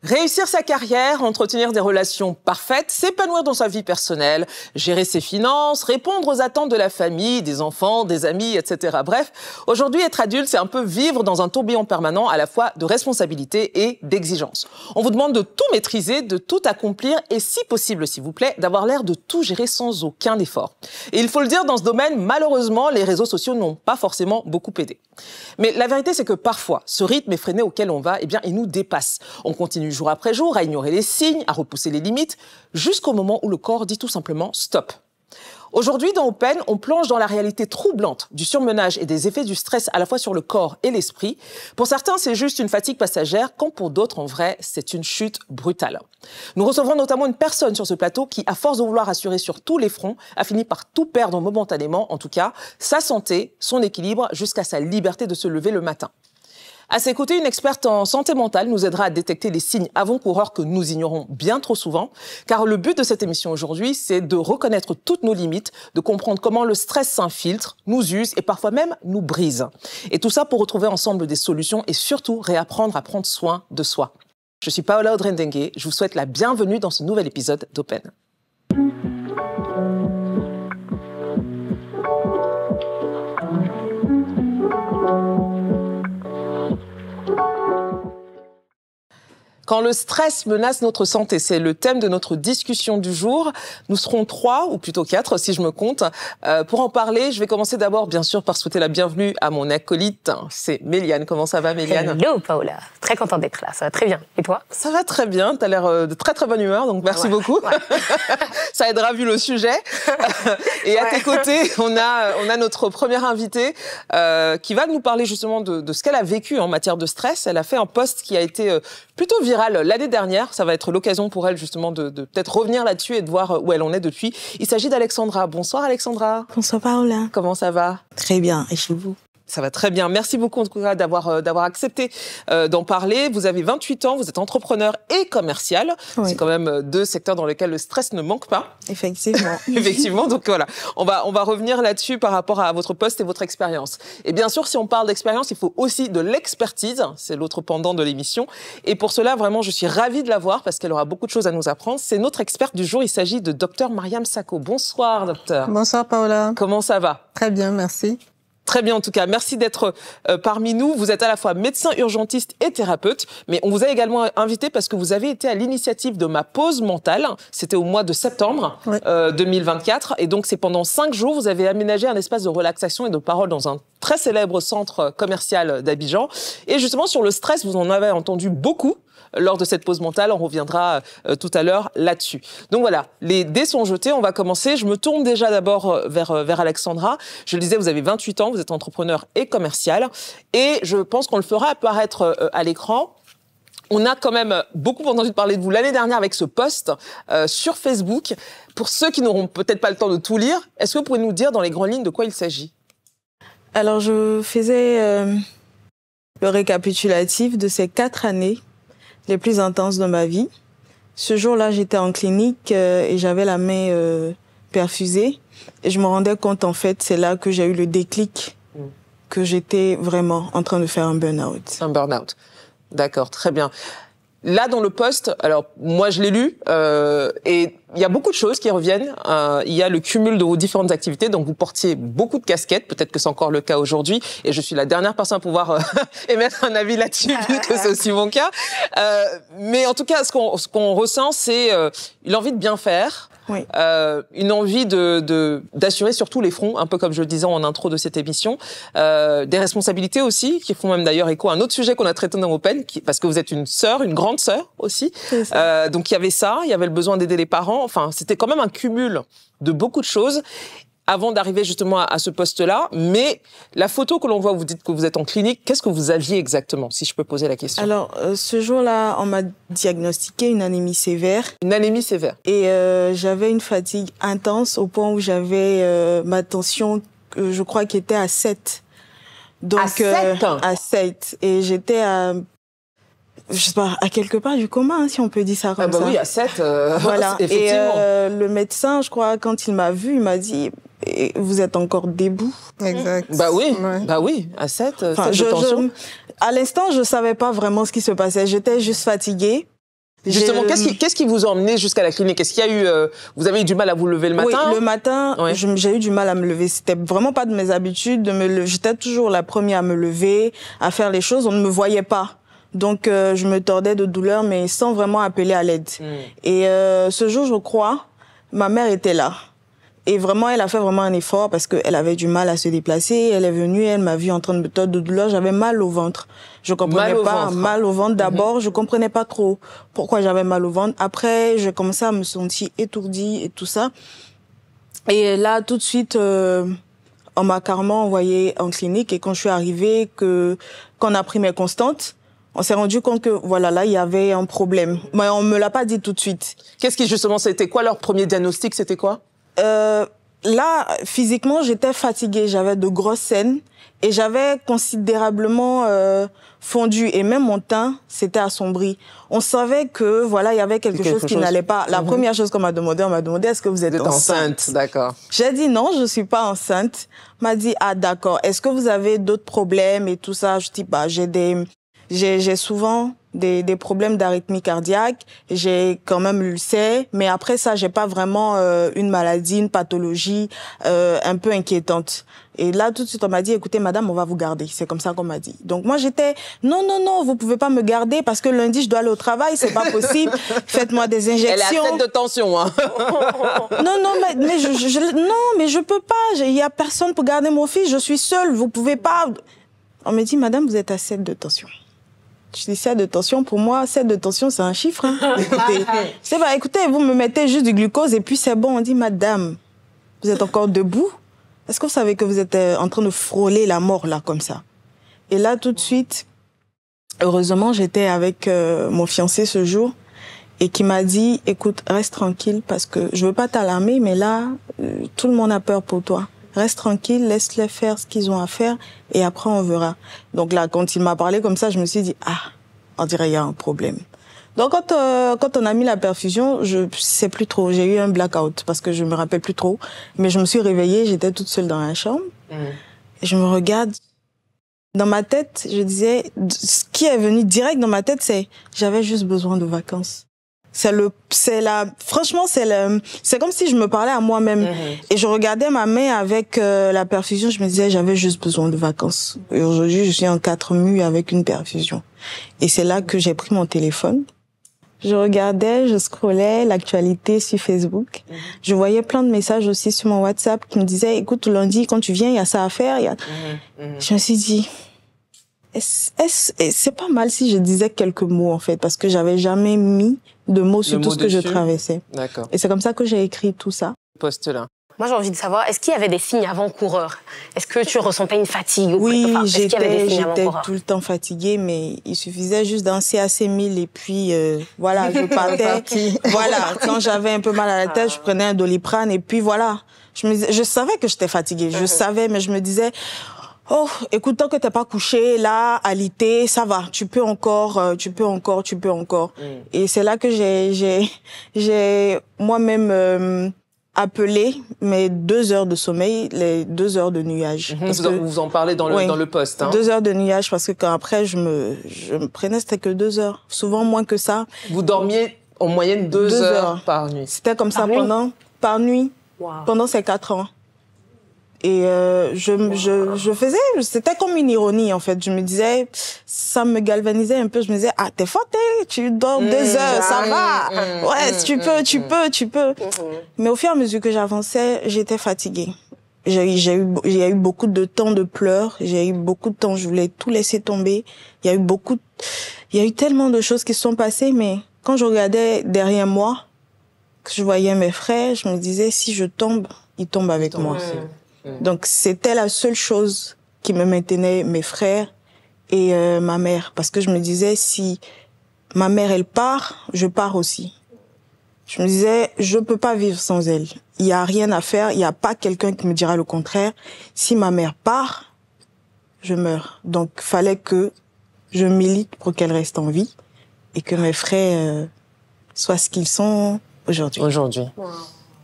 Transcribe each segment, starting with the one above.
Réussir sa carrière, entretenir des relations parfaites, s'épanouir dans sa vie personnelle, gérer ses finances, répondre aux attentes de la famille, des enfants, des amis, etc. Bref, aujourd'hui, être adulte, c'est un peu vivre dans un tourbillon permanent à la fois de responsabilité et d'exigence. On vous demande de tout maîtriser, de tout accomplir et, si possible, s'il vous plaît, d'avoir l'air de tout gérer sans aucun effort. Et il faut le dire, dans ce domaine, malheureusement, les réseaux sociaux n'ont pas forcément beaucoup aidé. Mais la vérité, c'est que parfois, ce rythme effréné auquel on va, il nous dépasse. On continue jour après jour à ignorer les signes, à repousser les limites, jusqu'au moment où le corps dit tout simplement stop. Aujourd'hui, dans Open, on plonge dans la réalité troublante du surmenage et des effets du stress à la fois sur le corps et l'esprit. Pour certains, c'est juste une fatigue passagère, quand pour d'autres, en vrai, c'est une chute brutale. Nous recevrons notamment une personne sur ce plateau qui, à force de vouloir assurer sur tous les fronts, a fini par tout perdre momentanément, en tout cas, sa santé, son équilibre, jusqu'à sa liberté de se lever le matin. À ses côtés, une experte en santé mentale nous aidera à détecter les signes avant-coureurs que nous ignorons bien trop souvent. Car le but de cette émission aujourd'hui, c'est de reconnaître toutes nos limites, de comprendre comment le stress s'infiltre, nous use et parfois même nous brise. Et tout ça pour retrouver ensemble des solutions et surtout réapprendre à prendre soin de soi. Je suis Paola Odrendengue, je vous souhaite la bienvenue dans ce nouvel épisode d'Open. Quand le stress menace notre santé, c'est le thème de notre discussion du jour. Nous serons 3, ou plutôt 4, si je me compte. Pour en parler, je vais commencer d'abord, bien sûr, par souhaiter la bienvenue à mon acolyte. C'est Méliane. Comment ça va, Méliane? Hello, Paola. Très contente d'être là. Ça va très bien. Et toi? Ça va très bien. Tu as l'air de très, très bonne humeur, donc merci beaucoup. Ouais. Ça aidera vu le sujet. Et à tes côtés, on a notre première invitée qui va nous parler justement de ce qu'elle a vécu en matière de stress. Elle a fait un post qui a été plutôt viral l'année dernière. Ça va être l'occasion pour elle justement de peut-être revenir là-dessus et de voir où elle en est depuis. Il s'agit d'Alexandra. Bonsoir Alexandra. Bonsoir Paola. Comment ça va? Très bien. Et chez vous? Ça va très bien. Merci beaucoup en tout cas d'avoir accepté d'en parler. Vous avez 28 ans, vous êtes entrepreneur et commercial. Oui. C'est quand même 2 secteurs dans lesquels le stress ne manque pas. Effectivement. Effectivement. Donc voilà, on va revenir là-dessus par rapport à votre poste et votre expérience. Et bien sûr, si on parle d'expérience, il faut aussi de l'expertise. C'est l'autre pendant de l'émission. Et pour cela, vraiment, je suis ravie de la voir parce qu'elle aura beaucoup de choses à nous apprendre. C'est notre experte du jour. Il s'agit de Dr Mariam Sako. Bonsoir, docteur. Bonsoir, Paola. Comment ça va? Très bien, merci. Très bien, en tout cas. Merci d'être parmi nous. Vous êtes à la fois médecin urgentiste et thérapeute, mais on vous a également invité parce que vous avez été à l'initiative de ma pause mentale. C'était au mois de septembre 2024. Et donc, c'est pendant 5 jours, vous avez aménagé un espace de relaxation et de parole dans un très célèbre centre commercial d'Abidjan. Et justement, sur le stress, vous en avez entendu beaucoup lors de cette pause mentale. On reviendra tout à l'heure là-dessus. Donc voilà, les dés sont jetés. On va commencer. Je me tourne déjà d'abord vers Alexandra. Je le disais, vous avez 28 ans, vous êtes entrepreneur et commercial. Et je pense qu'on le fera apparaître à l'écran. On a quand même beaucoup entendu parler de vous l'année dernière avec ce post sur Facebook. Pour ceux qui n'auront peut-être pas le temps de tout lire, est-ce que vous pouvez nous dire dans les grandes lignes de quoi il s'agit? Alors, je faisais le récapitulatif de ces 4 années les plus intenses de ma vie. Ce jour-là, j'étais en clinique et j'avais la main perfusée. Et je me rendais compte, en fait, c'est là que j'ai eu le déclic que j'étais vraiment en train de faire un burn-out. Un burn-out. D'accord, très bien. Là, dans le post, alors moi je l'ai lu, et il y a beaucoup de choses qui reviennent. Il y a le cumul de vos différentes activités, donc vous portiez beaucoup de casquettes, peut-être que c'est encore le cas aujourd'hui, et je suis la dernière personne à pouvoir émettre un avis là-dessus, vu que c'est aussi mon cas. Mais en tout cas, ce qu'on ressent, c'est une envie de bien faire, oui. Une envie d'assurer sur tous les fronts, un peu comme je le disais en intro de cette émission, des responsabilités aussi, qui font même d'ailleurs écho à un autre sujet qu'on a traité dans Open, parce que vous êtes une sœur, une grande sœur aussi. Donc il y avait ça, il y avait le besoin d'aider les parents. Enfin, c'était quand même un cumul de beaucoup de choses avant d'arriver justement à ce poste-là. Mais la photo que l'on voit, vous dites que vous êtes en clinique, qu'est-ce que vous aviez exactement, si je peux poser la question? Alors, ce jour-là, on m'a diagnostiqué une anémie sévère. Une anémie sévère. Et j'avais une fatigue intense au point où j'avais ma tension, je crois, qui était à 7. Donc, à 7 à 7. Et j'étais à... je sais pas, à quelque part du coma, hein, si on peut dire ça comme ça. Oui, à 7, voilà. effectivement. Et le médecin, je crois, quand il m'a vu, il m'a dit « Vous êtes encore debout ». Exact. Bah oui, ouais. Bah oui, à 7, enfin, de tension. À l'instant, je savais pas vraiment ce qui se passait. J'étais juste fatiguée. Justement, qu'est-ce qui vous a emmené jusqu'à la clinique? Est-ce qu'il y a eu, vous avez eu du mal à vous lever le matin? Oui, le matin, ouais. J'ai eu du mal à me lever. C'était vraiment pas de mes habitudes de me lever. J'étais toujours la première à me lever, à faire les choses. On ne me voyait pas. Donc, je me tordais de douleur, mais sans vraiment appeler à l'aide. Et ce jour, je crois, ma mère était là. Et vraiment, elle a fait vraiment un effort parce qu'elle avait du mal à se déplacer. Elle est venue, elle m'a vu en train de me tordre de douleur. J'avais mal au ventre. Je comprenais pas. Mal au ventre d'abord. Je comprenais pas trop pourquoi j'avais mal au ventre. Après, j'ai commencé à me sentir étourdie et tout ça. Et là, tout de suite, on m'a carrément envoyée en clinique. Et quand je suis arrivée, qu'on a pris mes constantes, on s'est rendu compte que, voilà, là, il y avait un problème. Mais on me l'a pas dit tout de suite. Qu'est-ce qui, justement, c'était quoi leur premier diagnostic? C'était quoi? Là, physiquement, j'étais fatiguée. J'avais de grosses scènes et j'avais considérablement fondu. Et même mon teint s'était assombri. On savait que, voilà, il y avait quelque chose qui n'allait pas. La première chose qu'on m'a demandé, est-ce que vous êtes enceinte? D'accord. J'ai dit non, je suis pas enceinte. On m'a dit, ah d'accord, est-ce que vous avez d'autres problèmes et tout ça? Je dis, bah, j'ai souvent des problèmes d'arythmie cardiaque, j'ai quand même l'ulcère, mais après ça, j'ai pas vraiment une maladie, une pathologie un peu inquiétante. Et là, tout de suite, on m'a dit, écoutez, madame, on va vous garder. C'est comme ça qu'on m'a dit. Donc moi, j'étais, non, vous pouvez pas me garder parce que lundi, je dois aller au travail, c'est pas possible. Faites-moi des injections. Elle est à tête de tension, hein. Non, mais je peux pas. Il y a personne pour garder mon fils. Je suis seule. Vous pouvez pas. On me dit, madame, vous êtes à 7 de tension. Je dis 7 de tension, pour moi, 7 de tension, c'est un chiffre. Hein. Écoutez, vous me mettez juste du glucose et puis c'est bon. On dit, madame, vous êtes encore debout? Est-ce que vous savez que vous êtes en train de frôler la mort, là, comme ça? Et là, tout de suite, heureusement, j'étais avec mon fiancé ce jour et qui m'a dit, écoute, reste tranquille parce que je veux pas t'alarmer, mais là, tout le monde a peur pour toi. Reste tranquille, laisse-les faire ce qu'ils ont à faire et après on verra. Donc là, quand il m'a parlé comme ça, je me suis dit, ah, on dirait il y a un problème. Donc quand on a mis la perfusion, je sais plus trop, j'ai eu un blackout parce que je me rappelle plus trop. Mais je me suis réveillée, j'étais toute seule dans la chambre. Et je me regarde. Dans ma tête, je disais, ce qui est venu direct dans ma tête, c'est, j'avais juste besoin de vacances. Franchement, c'est comme si je me parlais à moi-même. Et je regardais ma main avec la perfusion, je me disais, j'avais juste besoin de vacances. Et aujourd'hui, je suis en 4 murs avec une perfusion. Et c'est là que j'ai pris mon téléphone. Je regardais, je scrollais l'actualité sur Facebook. Je voyais plein de messages aussi sur mon WhatsApp qui me disaient, écoute, lundi, quand tu viens, il y a ça à faire. Je me suis dit, c'est pas mal si je disais quelques mots, en fait, parce que j'avais jamais mis de mots sur tout ce que je traversais. D'accord. Et c'est comme ça que j'ai écrit tout ça. Poste-là. Moi, j'ai envie de savoir, est-ce qu'il y avait des signes avant-coureurs? Est-ce que tu ressentais une fatigue? Oui, j'étais tout le temps fatiguée, mais il suffisait juste d'un CAC1000 et puis voilà, je partais. Voilà, quand j'avais un peu mal à la tête, je prenais un Doliprane et puis voilà. Je savais que j'étais fatiguée, je savais, mais je me disais, oh, écoute, tant que t'es pas couché, là, alité, ça va, tu peux encore. Et c'est là que j'ai moi-même appelé mes 2 heures de sommeil, les 2 heures de nuage. Vous en parlez dans le post, hein. 2 heures de nuage, parce que quand après je me prenais, c'était que 2 heures. Souvent moins que ça. Vous dormiez en moyenne 2 heures par nuit. C'était comme ça par nuit, pendant ces 4 ans. Et je faisais, c'était comme une ironie en fait. Je me disais, ça me galvanisait un peu. Je me disais, ah t'es forte, tu dors 2 heures, ça va. Ouais, tu peux. Mais au fur et à mesure que j'avançais, j'étais fatiguée. Il y a eu beaucoup de temps de pleurs. J'ai eu beaucoup de temps, je voulais tout laisser tomber. Il y a eu tellement de choses qui se sont passées, mais quand je regardais derrière moi, que je voyais mes frères, je me disais, si je tombe, ils tombent avec moi. Donc c'était la seule chose qui me maintenait, mes frères et ma mère, parce que je me disais, si ma mère elle part, je pars aussi. Je me disais, je peux pas vivre sans elle. Il y a rien à faire, il y a pas quelqu'un qui me dira le contraire. Si ma mère part, je meurs. Donc fallait que je milite pour qu'elle reste en vie et que mes frères soient ce qu'ils sont aujourd'hui. Wow.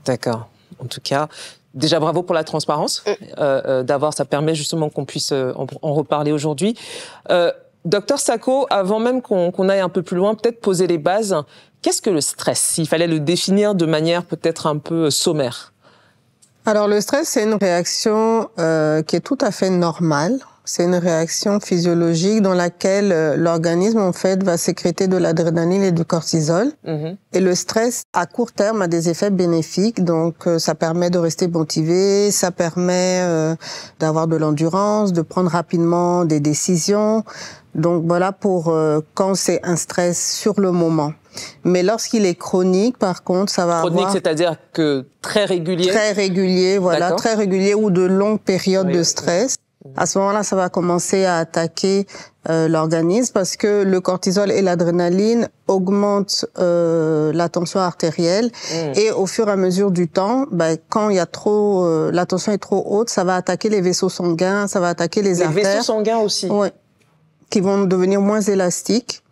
D'accord. En tout cas, déjà bravo pour la transparence. Ça permet justement qu'on puisse en reparler aujourd'hui. Docteur Sacco, avant même qu'on aille un peu plus loin, peut-être poser les bases. Qu'est-ce que le stress, s'il fallait le définir de manière peut-être un peu sommaire? Alors le stress, c'est une réaction qui est tout à fait normale. C'est une réaction physiologique dans laquelle l'organisme en fait va sécréter de l'adrénaline et du cortisol. Et le stress à court terme a des effets bénéfiques, donc ça permet de rester motivé, ça permet d'avoir de l'endurance, de prendre rapidement des décisions. Donc voilà pour quand c'est un stress sur le moment. Mais lorsqu'il est chronique, par contre, ça va Chronique, avoir... c'est-à-dire que très régulier? Très régulier, voilà, très régulier ou de longues périodes de stress. À ce moment-là, ça va commencer à attaquer l'organisme parce que le cortisol et l'adrénaline augmentent la tension artérielle et au fur et à mesure du temps, quand il y a trop, la tension est trop haute, ça va attaquer les vaisseaux sanguins, ça va attaquer les artères. Les vaisseaux sanguins aussi. Oui, qui vont devenir moins élastiques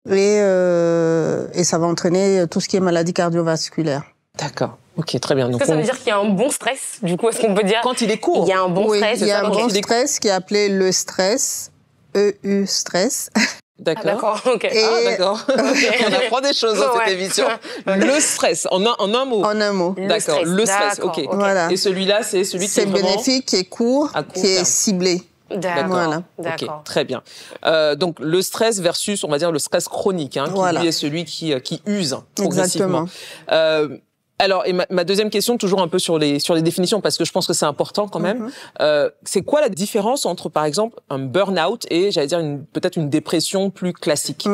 et ça va entraîner tout ce qui est maladie cardiovasculaire. D'accord. Ok, très bien. Donc ça veut dire qu'il y a un bon stress, du coup, est-ce qu'on peut dire... Quand il est court. Il y a un bon stress. Il y a un bon stress qui est appelé le stress, EU stress. D'accord. Ah, d'accord, ok. D'accord. On apprend des choses dans cette émission. Le stress, en un mot. En un mot. D'accord. Le stress, ok. Voilà. Et celui-là, c'est celui qui est vraiment... C'est bénéfique, qui est court, qui est ciblé. D'accord. Voilà. Ok, très bien. Donc le stress versus, on va dire, le stress chronique, qui lui est celui qui use progressivement. Exactement. Alors, et ma deuxième question, toujours un peu sur les définitions, parce que je pense que c'est important quand même. C'est quoi la différence entre, par exemple, un burn-out et, j'allais dire, peut-être une dépression plus classique?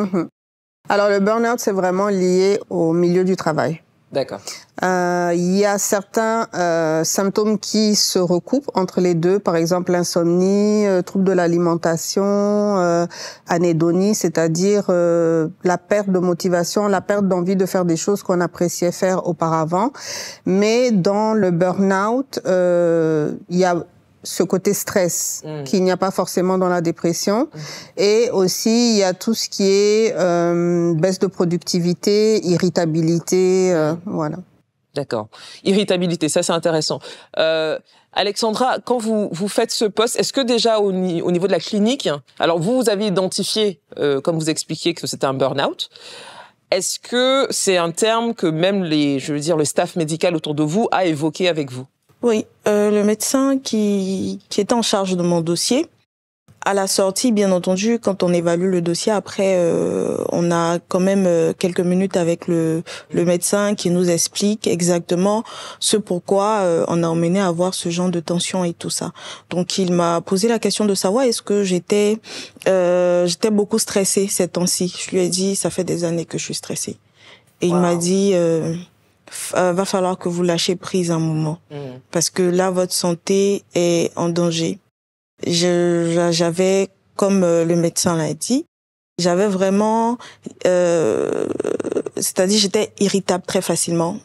Alors, le burn-out, c'est vraiment lié au milieu du travail. D'accord. Il y a certains symptômes qui se recoupent entre les deux, par exemple l'insomnie, troubles de l'alimentation, anédonie, c'est-à-dire la perte de motivation, la perte d'envie de faire des choses qu'on appréciait faire auparavant. Mais dans le burn-out, il y a ce côté stress qu'il n'y a pas forcément dans la dépression. Et aussi, il y a tout ce qui est baisse de productivité, irritabilité, voilà. D'accord. Irritabilité, ça c'est intéressant. Alexandra, quand vous faites ce poste, est-ce que déjà au niveau de la clinique, alors vous avez identifié, comme vous expliquiez, que c'était un burn-out. Est-ce que c'est un terme que même le staff médical autour de vous a évoqué avec vous? Oui, le médecin qui était en charge de mon dossier, à la sortie, bien entendu, quand on évalue le dossier, après, on a quand même quelques minutes avec le médecin qui nous explique exactement ce pourquoi on a emmené à avoir ce genre de tension et tout ça. Donc, il m'a posé la question de savoir est-ce que j'étais beaucoup stressée ces temps-ci. Je lui ai dit, ça fait des années que je suis stressée. Et il m'a dit... va falloir que vous lâchiez prise un moment parce que là votre santé est en danger. J'avais, comme le médecin l'a dit, j'avais vraiment c'est-à-dire j'étais irritable très facilement.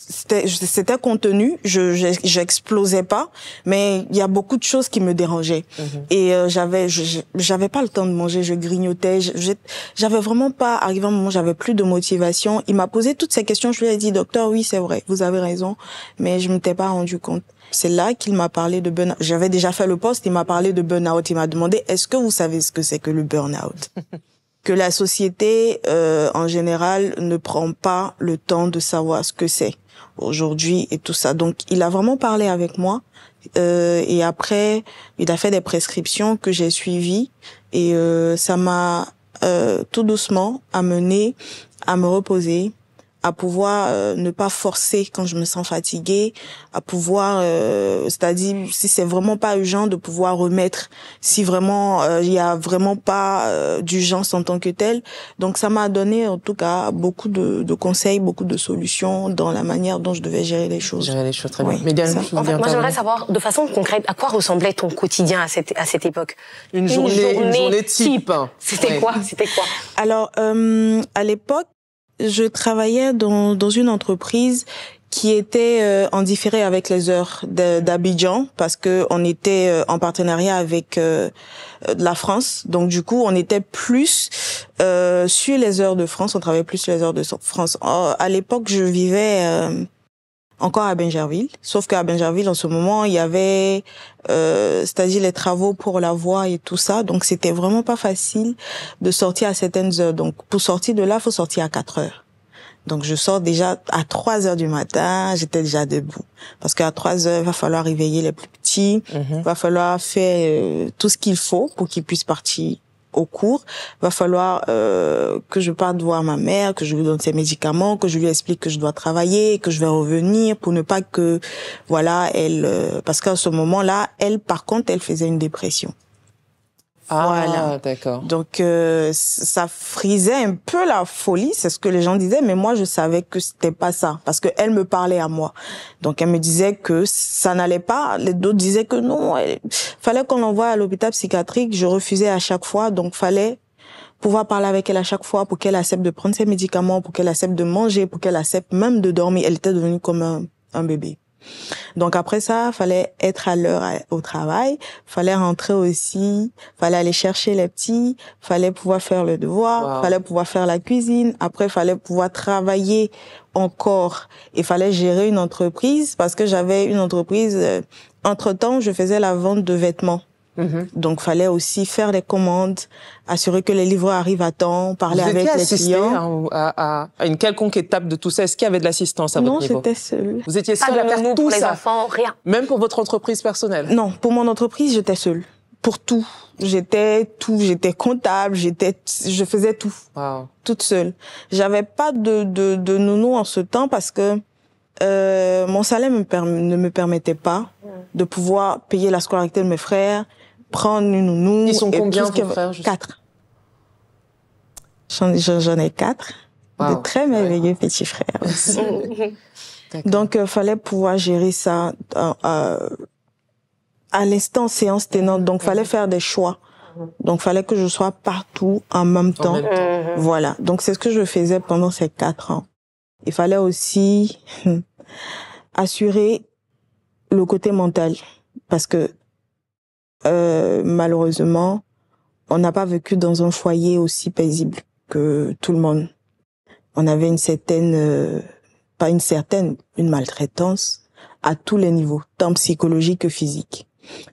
C'était contenu, j'explosais pas, mais il y a beaucoup de choses qui me dérangeaient. Et j'avais pas le temps de manger, je grignotais, j'avais vraiment pas, arrivé un moment, j'avais plus de motivation. Il m'a posé toutes ces questions, je lui ai dit, docteur, oui, c'est vrai, vous avez raison, mais je m'étais pas rendu compte. C'est là qu'il m'a parlé de burn-out. J'avais déjà fait le poste, il m'a parlé de burn-out, il m'a demandé, est-ce que vous savez ce que c'est que le burn-out? Que la société, en général, ne prend pas le temps de savoir ce que c'est aujourd'hui et tout ça. Donc, il a vraiment parlé avec moi. Et après, il a fait des prescriptions que j'ai suivies. Et ça m'a tout doucement amené à me reposer, à pouvoir ne pas forcer quand je me sens fatiguée, à pouvoir, c'est-à-dire si c'est vraiment pas urgent, de pouvoir remettre si vraiment il y a vraiment pas d'urgence en tant que telle. Donc ça m'a donné en tout cas beaucoup de conseils, beaucoup de solutions dans la manière dont je devais gérer les choses. Gérer les choses très bien. Oui, Mais Diane, en fait, moi j'aimerais savoir de façon concrète à quoi ressemblait ton quotidien à cette époque. Une journée type. C'était quoi? Alors à l'époque, je travaillais dans une entreprise qui était en différé avec les heures d'Abidjan parce que on était en partenariat avec la France. Donc du coup, on était plus sur les heures de France, on travaillait plus sur les heures de France. À l'époque, je vivais encore à Bingerville. Sauf qu'à Bingerville, en ce moment, il y avait, c'est-à-dire les travaux pour la voie et tout ça. Donc, c'était vraiment pas facile de sortir à certaines heures. Donc, pour sortir de là, faut sortir à 4 heures. Donc, je sors déjà à 3 heures du matin, j'étais déjà debout. Parce qu'à 3 heures, il va falloir réveiller les plus petits, il va falloir faire tout ce qu'il faut pour qu'ils puissent partir au cours. Il va falloir que je parte voir ma mère, que je lui donne ses médicaments, que je lui explique que je dois travailler, que je vais revenir pour ne pas que, voilà, elle... parce qu'à ce moment-là, elle, par contre, elle faisait une dépression. Ah, voilà. D'accord. Donc, ça frisait un peu la folie, c'est ce que les gens disaient, mais moi, je savais que c'était pas ça, parce que elle me parlait à moi. Donc, elle me disait que ça n'allait pas. Les d'autres disaient que non, fallait qu'on l'envoie à l'hôpital psychiatrique. Je refusais à chaque fois, donc fallait pouvoir parler avec elle à chaque fois pour qu'elle accepte de prendre ses médicaments, pour qu'elle accepte de manger, pour qu'elle accepte même de dormir. Elle était devenue comme un bébé. Donc après ça, fallait être à l'heure au travail, fallait rentrer aussi, fallait aller chercher les petits, fallait pouvoir faire le devoir, fallait pouvoir faire la cuisine, après fallait pouvoir travailler encore et fallait gérer une entreprise parce que j'avais une entreprise. Entre-temps, je faisais la vente de vêtements. Donc, fallait aussi faire les commandes, assurer que les livreurs arrivent à temps, parler avec les clients. À une quelconque étape de tout ça? Est-ce qu'il y avait de l'assistance à votre niveau? Non, j'étais seule. Vous étiez seule à faire tout pour les ça? enfants, rien. Même pour votre entreprise personnelle? Non, pour mon entreprise, j'étais seule. Pour tout. J'étais comptable, je faisais tout. Wow. Toute seule. J'avais pas de nounou en ce temps parce que mon salaire ne me permettait pas de pouvoir payer la scolarité de mes frères, prendre une nounou. Ils sont combien, vos frères? 4. J'en ai 4. De très merveilleux petits frères aussi. Donc, fallait pouvoir gérer ça à l'instant séance tenante. Donc, fallait faire des choix. Donc, fallait que je sois partout en même temps. Voilà. Donc, c'est ce que je faisais pendant ces 4 ans. Il fallait aussi assurer le côté mental. Parce que, malheureusement, on n'a pas vécu dans un foyer aussi paisible que tout le monde. On avait une maltraitance à tous les niveaux, tant psychologique que physique.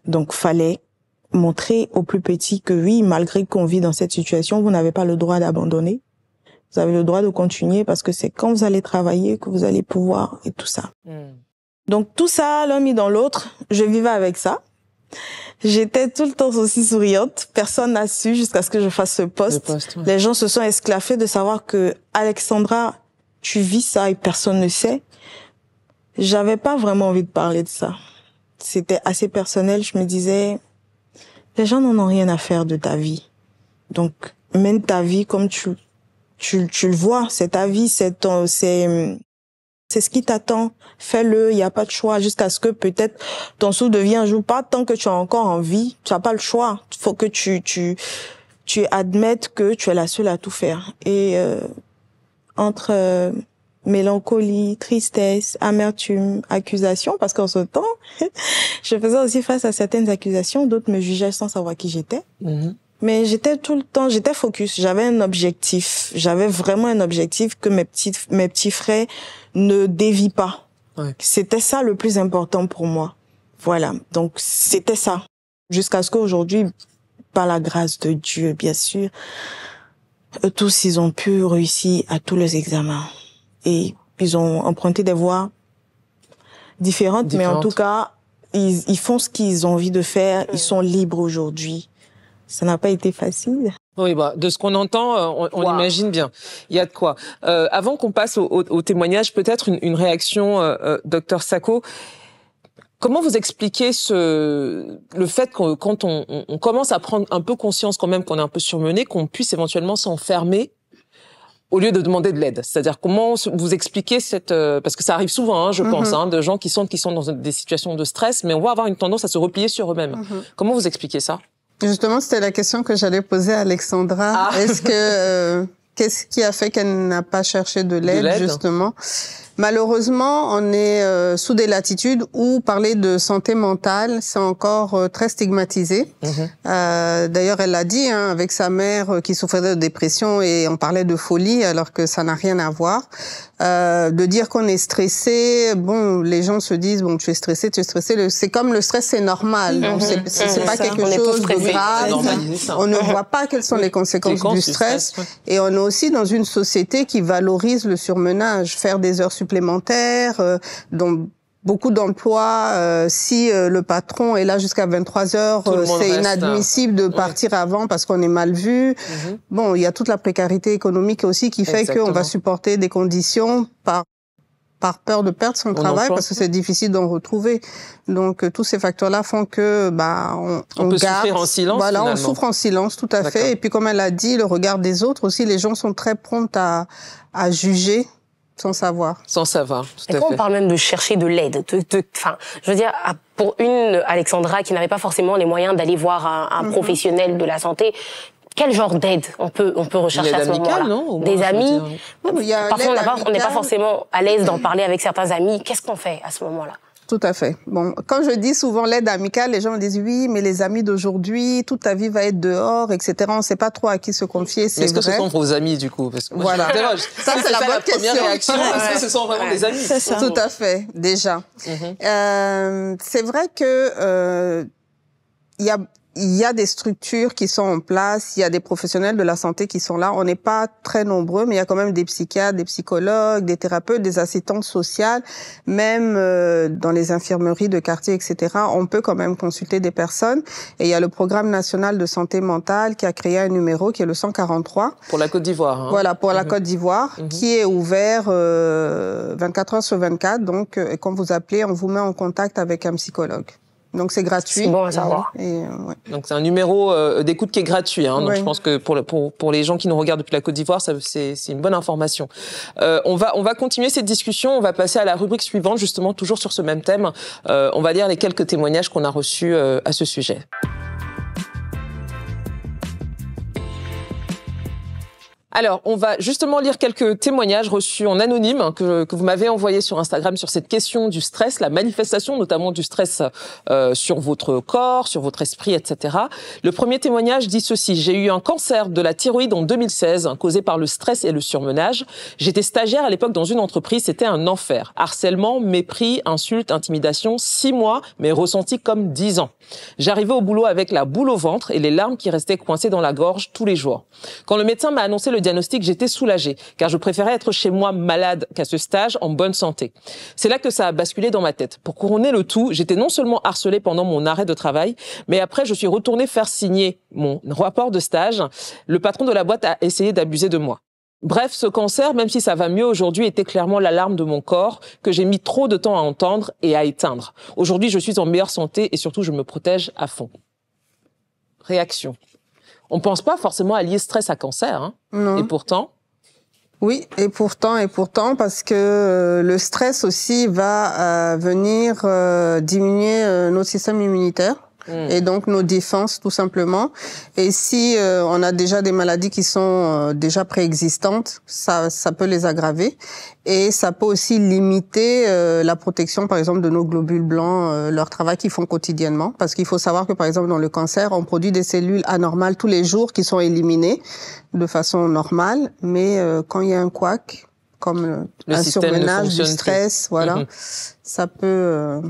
Donc, fallait montrer aux plus petits que oui, malgré qu'on vit dans cette situation, vous n'avez pas le droit d'abandonner. Vous avez le droit de continuer parce que c'est quand vous allez travailler que vous allez pouvoir et tout ça. Donc, tout ça, l'un mis dans l'autre, je vivais avec ça. J'étais tout le temps aussi souriante. Personne n'a su jusqu'à ce que je fasse ce poste. Les gens se sont esclaffés de savoir que Alexandra, tu vis ça et personne ne sait. J'avais pas vraiment envie de parler de ça. C'était assez personnel. Je me disais, les gens n'en ont rien à faire de ta vie. Donc, mène ta vie comme tu le vois. C'est ta vie, c'est ce qui t'attend. Fais-le, il n'y a pas de choix jusqu'à ce que peut-être ton souffle devienne un jour. Pas tant que tu as encore envie, tu n'as pas le choix. Il faut que tu admettes que tu es la seule à tout faire. Et entre mélancolie, tristesse, amertume, accusation, parce qu'en ce temps, je faisais aussi face à certaines accusations, d'autres me jugeaient sans savoir qui j'étais. Mais j'étais focus, j'avais un objectif, j'avais vraiment un objectif que mes petits frères ne dévient pas. C'était ça le plus important pour moi. Voilà, donc c'était ça. Jusqu'à ce qu'aujourd'hui, par la grâce de Dieu, bien sûr, tous ils ont pu réussir à tous les examens. Et ils ont emprunté des voies différentes. Mais en tout cas, ils font ce qu'ils ont envie de faire, ils sont libres aujourd'hui. Ça n'a pas été facile. Oui, de ce qu'on entend, on imagine bien. Il y a de quoi. Avant qu'on passe au témoignage, peut-être une réaction, Dr Sacco. Comment vous expliquez le fait que quand on commence à prendre un peu conscience quand même qu'on est un peu surmené, qu'on puisse éventuellement s'enfermer au lieu de demander de l'aide? C'est-à-dire, comment vous expliquez parce que ça arrive souvent, je pense, de gens qui sentent qu'ils sont dans des situations de stress, mais on va avoir une tendance à se replier sur eux-mêmes. Comment vous expliquez ça? Justement, c'était la question que j'allais poser à Alexandra. Qu'est-ce qui a fait qu'elle n'a pas cherché de l'aide, justement? Malheureusement, on est sous des latitudes où parler de santé mentale, c'est encore très stigmatisé. D'ailleurs, elle l'a dit, hein, avec sa mère qui souffrait de dépression et on parlait de folie alors que ça n'a rien à voir. De dire qu'on est stressé, bon, les gens se disent, bon, tu es stressé. C'est comme le stress, c'est normal. Donc, c'est pas quelque chose de grave. On ne voit pas quelles sont les conséquences du stress. Et on est aussi dans une société qui valorise le surmenage, faire des heures supplémentaires, dont beaucoup d'emplois, si le patron est là jusqu'à 23 heures, c'est inadmissible de partir avant parce qu'on est mal vu. Bon, il y a toute la précarité économique aussi qui fait qu'on va supporter des conditions par peur de perdre son travail parce que c'est difficile d'en retrouver. Donc tous ces facteurs-là font que on peut garde, souffrir en silence. Voilà, finalement. on souffre en silence, tout à fait. Et puis comme elle a dit, le regard des autres aussi, les gens sont très prompts à juger. Sans savoir. Sans savoir, tout à fait. On parle même de chercher de l'aide. Enfin, je veux dire, pour une Alexandra qui n'avait pas forcément les moyens d'aller voir un professionnel de la santé, quel genre d'aide on peut rechercher à ce moment-là? Non, des amis. Parfois, on n'est pas forcément à l'aise d'en parler avec certains amis. Qu'est-ce qu'on fait à ce moment-là? Tout à fait. Bon, quand je dis souvent l'aide amicale, les gens me disent oui, mais les amis d'aujourd'hui, toute ta vie va être dehors, etc. On ne sait pas trop à qui se confier. C'est est-ce que ce sont vos amis du coup? Parce que moi, voilà. Ça, c'est la première réaction. Est-ce que ce sont vraiment des amis? C'est ça. Tout à fait, déjà. C'est vrai que il y a des structures qui sont en place, il y a des professionnels de la santé qui sont là. On n'est pas très nombreux, mais il y a quand même des psychiatres, des psychologues, des thérapeutes, des assistantes sociales, même dans les infirmeries de quartier, etc. On peut quand même consulter des personnes. Et il y a le programme national de santé mentale qui a créé un numéro qui est le 143. Pour la Côte d'Ivoire. Hein. Voilà, pour la Côte d'Ivoire, qui est ouvert 24 heures sur 24. Donc, quand vous appelez, on vous met en contact avec un psychologue. Donc c'est gratuit. C'est bon à savoir. Donc c'est un numéro d'écoute qui est gratuit. Hein. Donc je pense que pour les gens qui nous regardent depuis la Côte d'Ivoire, c'est une bonne information. On va continuer cette discussion. On va passer à la rubrique suivante, justement toujours sur ce même thème. On va lire les quelques témoignages qu'on a reçus à ce sujet. Alors, on va justement lire quelques témoignages reçus en anonyme que vous m'avez envoyés sur Instagram sur cette question du stress, la manifestation notamment du stress sur votre corps, sur votre esprit, etc. Le premier témoignage dit ceci: j'ai eu un cancer de la thyroïde en 2016 causé par le stress et le surmenage. J'étais stagiaire à l'époque dans une entreprise, c'était un enfer. Harcèlement, mépris, insultes, intimidation, 6 mois, mais ressenti comme 10 ans. J'arrivais au boulot avec la boule au ventre et les larmes qui restaient coincées dans la gorge tous les jours. Quand le médecin m'a annoncé le diagnostic, j'étais soulagée, car je préférais être chez moi malade qu'à ce stage en bonne santé. C'est là que ça a basculé dans ma tête. Pour couronner le tout, j'étais non seulement harcelée pendant mon arrêt de travail, mais après je suis retournée faire signer mon rapport de stage. Le patron de la boîte a essayé d'abuser de moi. Bref, ce cancer, même si ça va mieux aujourd'hui, était clairement l'alarme de mon corps que j'ai mis trop de temps à entendre et à éteindre. Aujourd'hui, je suis en meilleure santé et surtout, je me protège à fond. Réaction. On pense pas forcément à lier stress à cancer, hein. Non. Et pourtant. Oui, et pourtant, parce que le stress aussi va venir diminuer notre système immunitaire. Et donc nos défenses tout simplement. Et si on a déjà des maladies qui sont déjà préexistantes, ça peut les aggraver. Et ça peut aussi limiter la protection, par exemple, de nos globules blancs, leur travail qu'ils font quotidiennement. Parce qu'il faut savoir que, par exemple, dans le cancer, on produit des cellules anormales tous les jours qui sont éliminées de façon normale. Mais quand il y a un couac, comme un surmenage, du stress, voilà, ça peut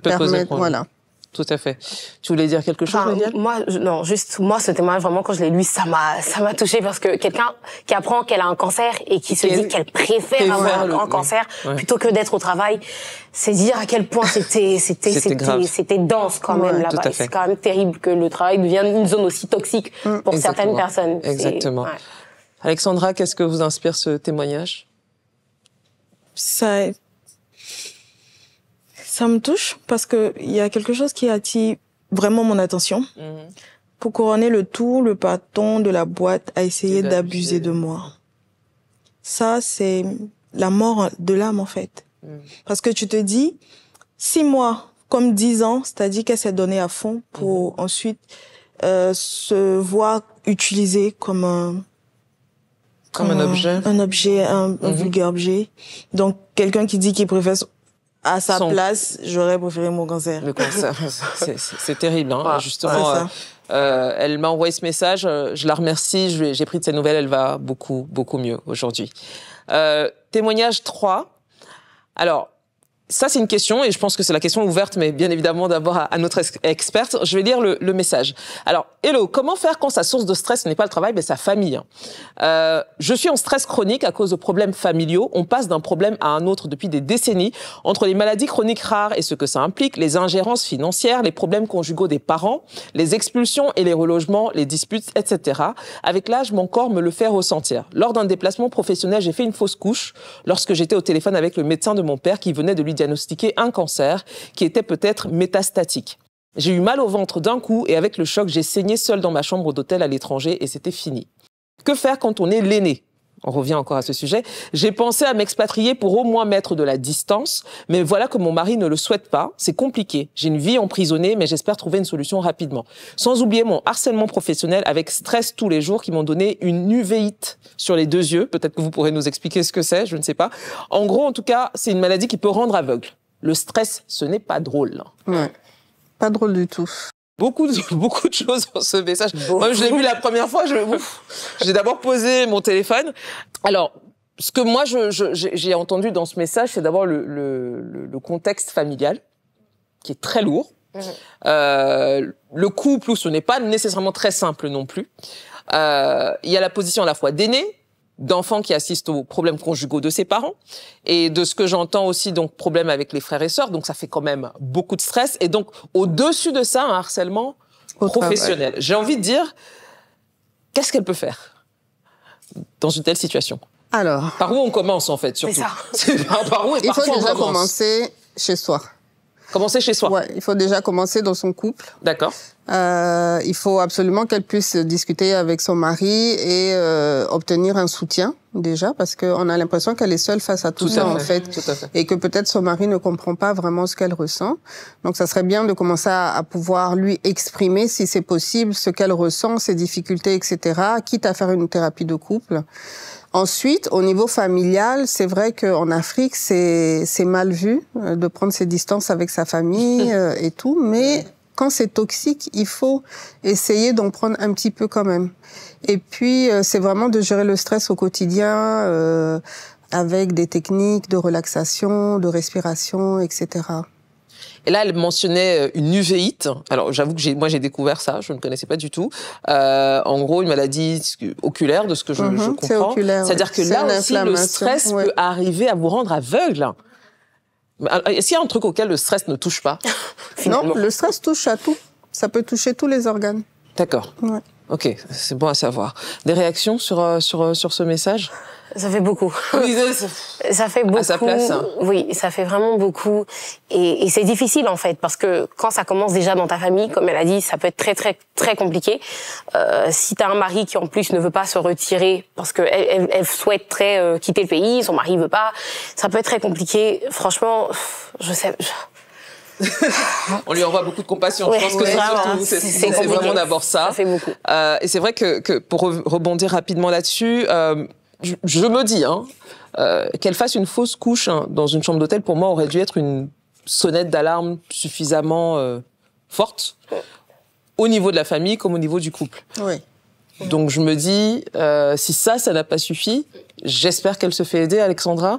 poser problème. Voilà. Tout à fait. Tu voulais dire quelque chose, Médiane? Moi, ce témoignage, vraiment, quand je l'ai lu, ça m'a touchée parce que quelqu'un qui apprend qu'elle a un cancer et qui se dit qu'elle préfère avoir un cancer plutôt que d'être au travail, c'est dire à quel point c'était dense quand même là-bas. C'est quand même terrible que le travail devienne une zone aussi toxique pour certaines personnes. Exactement. Alexandra, qu'est-ce que vous inspire ce témoignage? Ça me touche parce que il y a quelque chose qui attire vraiment mon attention. Pour couronner le tout, le patron de la boîte a essayé d'abuser de moi. Ça, c'est la mort de l'âme, en fait. Parce que tu te dis, 6 mois, comme 10 ans, c'est-à-dire qu'elle s'est donnée à fond pour ensuite se voir utilisée comme Comme un objet. Un objet, un vulgaire objet. Donc, quelqu'un qui dit qu'il préfère à sa place, j'aurais préféré mon cancer. Le cancer, c'est terrible, hein. Justement, elle m'a envoyé ce message, je la remercie, j'ai pris de ses nouvelles, elle va beaucoup, beaucoup mieux aujourd'hui. Témoignage 3. Alors, ça, c'est une question, et je pense que c'est la question ouverte, mais bien évidemment, d'abord à notre experte. Je vais lire le message. Alors, hello, comment faire quand sa source de stress n'est pas le travail, mais sa famille? Je suis en stress chronique à cause de problèmes familiaux. On passe d'un problème à un autre depuis des décennies. Entre les maladies chroniques rares et ce que ça implique, les ingérences financières, les problèmes conjugaux des parents, les expulsions et les relogements, les disputes, etc. Avec l'âge, mon corps me le fait ressentir. Lors d'un déplacement professionnel, j'ai fait une fausse couche lorsque j'étais au téléphone avec le médecin de mon père qui venait de lui diagnostiquer un cancer qui était peut-être métastatique. J'ai eu mal au ventre d'un coup et avec le choc, j'ai saigné seule dans ma chambre d'hôtel à l'étranger et c'était fini. Que faire quand on est l'aîné? On revient encore à ce sujet. J'ai pensé à m'expatrier pour au moins mettre de la distance, mais voilà que mon mari ne le souhaite pas. C'est compliqué. J'ai une vie emprisonnée, mais j'espère trouver une solution rapidement. Sans oublier mon harcèlement professionnel avec stress tous les jours qui m'ont donné une uvéite sur les 2 yeux. Peut-être que vous pourrez nous expliquer ce que c'est, je ne sais pas. En gros, en tout cas, c'est une maladie qui peut rendre aveugle. Le stress, ce n'est pas drôle. Ouais. Pas drôle du tout. Beaucoup de choses dans ce message. Moi, je l'ai vu la première fois, j'ai d'abord posé mon téléphone. Alors, ce que moi, j'ai entendu dans ce message, c'est d'abord le contexte familial, qui est très lourd. Le couple où ce n'est pas nécessairement très simple non plus. Il y a la position à la fois d'aîné, d'enfants qui assistent aux problèmes conjugaux de ses parents, et de ce que j'entends aussi, donc, problème avec les frères et sœurs, donc ça fait quand même beaucoup de stress, et donc, au-dessus de ça, un harcèlement professionnel. J'ai envie de dire, qu'est-ce qu'elle peut faire dans une telle situation? Alors... Par où on commence, en fait, surtout? C'est ça. Par où et il par faut quoi déjà on commence? commencer chez soi. Commencer chez soi. Ouais, il faut déjà commencer dans son couple. D'accord. Il faut absolument qu'elle puisse discuter avec son mari et obtenir un soutien déjà, parce qu'on a l'impression qu'elle est seule face à tout ça en fait, et que peut-être son mari ne comprend pas vraiment ce qu'elle ressent. Donc ça serait bien de commencer à pouvoir lui exprimer, si c'est possible, ce qu'elle ressent, ses difficultés, etc., quitte à faire une thérapie de couple. Ensuite, au niveau familial, c'est vrai qu'en Afrique, c'est mal vu de prendre ses distances avec sa famille et tout, mais quand c'est toxique, il faut essayer d'en prendre un petit peu quand même. Et puis, c'est vraiment de gérer le stress au quotidien avec des techniques de relaxation, de respiration, etc. Et là, elle mentionnait une uvéite. Alors, j'avoue que moi, j'ai découvert ça. Je ne connaissais pas du tout. En gros, une maladie oculaire, de ce que je comprends. C'est-à-dire que là aussi, le stress peut arriver à vous rendre aveugle. Est-ce qu'il y a un truc auquel le stress ne touche pas? Non, le stress touche à tout. Ça peut toucher tous les organes. D'accord. Ouais. Ok, c'est bon à savoir. Des réactions sur ce message? Ça fait beaucoup. Oui, ça fait beaucoup. À sa place. Oui, ça fait vraiment beaucoup. Et c'est difficile, en fait, parce que quand ça commence déjà dans ta famille, comme elle a dit, ça peut être très, très, très compliqué. Si t'as un mari qui, en plus, ne veut pas se retirer parce qu'elle souhaiterait quitter le pays, son mari veut pas, ça peut être très compliqué. Franchement, je sais... On lui envoie beaucoup de compassion. Je pense que c'est vraiment d'abord ça. Ça fait beaucoup. Et c'est vrai que pour rebondir rapidement là-dessus, je me dis qu'elle fasse une fausse couche dans une chambre d'hôtel, pour moi, aurait dû être une sonnette d'alarme suffisamment forte au niveau de la famille comme au niveau du couple. Oui. Donc je me dis, si ça n'a pas suffi, j'espère qu'elle se fait aider, Alexandra.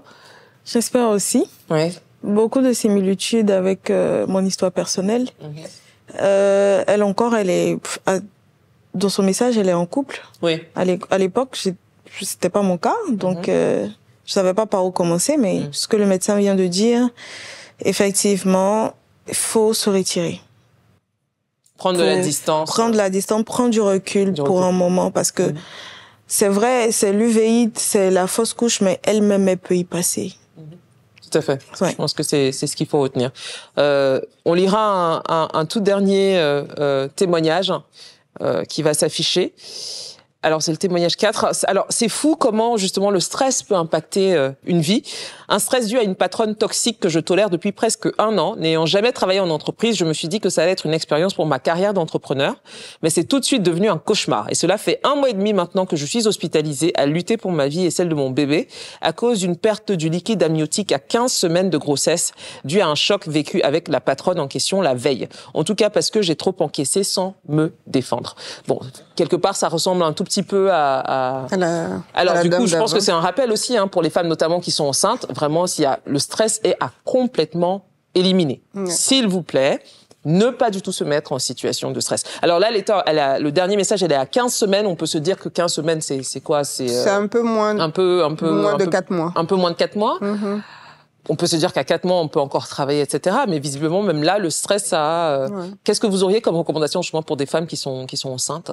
J'espère aussi. Oui. Beaucoup de similitudes avec mon histoire personnelle. Elle encore, elle est dans son message, elle est en couple. Oui. À l'époque, c'était pas mon cas, donc je savais pas par où commencer. Mais ce que le médecin vient de dire, effectivement, il faut se retirer. Prendre de la distance. Prendre de la distance, prendre du recul pour un moment, parce que c'est vrai, c'est l'uvéite, c'est la fausse couche, mais elle-même, elle peut y passer. Tout à fait. Ouais. Je pense que c'est ce qu'il faut retenir. On lira un tout dernier témoignage qui va s'afficher. Alors, c'est le témoignage 4. Alors, c'est fou comment, justement, le stress peut impacter une vie. Un stress dû à une patronne toxique que je tolère depuis presque 1 an. N'ayant jamais travaillé en entreprise, je me suis dit que ça allait être une expérience pour ma carrière d'entrepreneur. Mais c'est tout de suite devenu un cauchemar. Et cela fait 1 mois et demi maintenant que je suis hospitalisée à lutter pour ma vie et celle de mon bébé à cause d'une perte du liquide amniotique à 15 semaines de grossesse due à un choc vécu avec la patronne en question la veille. En tout cas, parce que j'ai trop encaissé sans me défendre. Bon, quelque part, ça ressemble un tout petit peu Alors, du coup, je pense que c'est un rappel aussi pour les femmes notamment qui sont enceintes. Vraiment, le stress est à complètement éliminer. S'il vous plaît, ne pas du tout se mettre en situation de stress. Alors là, le dernier message, elle est à 15 semaines. On peut se dire que 15 semaines, c'est quoi? C'est un peu moins. Moins de 4 mois. Un peu moins de 4 mois. On peut se dire qu'à 4 mois, on peut encore travailler, etc. Mais visiblement, même là, le stress, Qu'est-ce que vous auriez comme recommandation, justement, pour des femmes qui sont enceintes?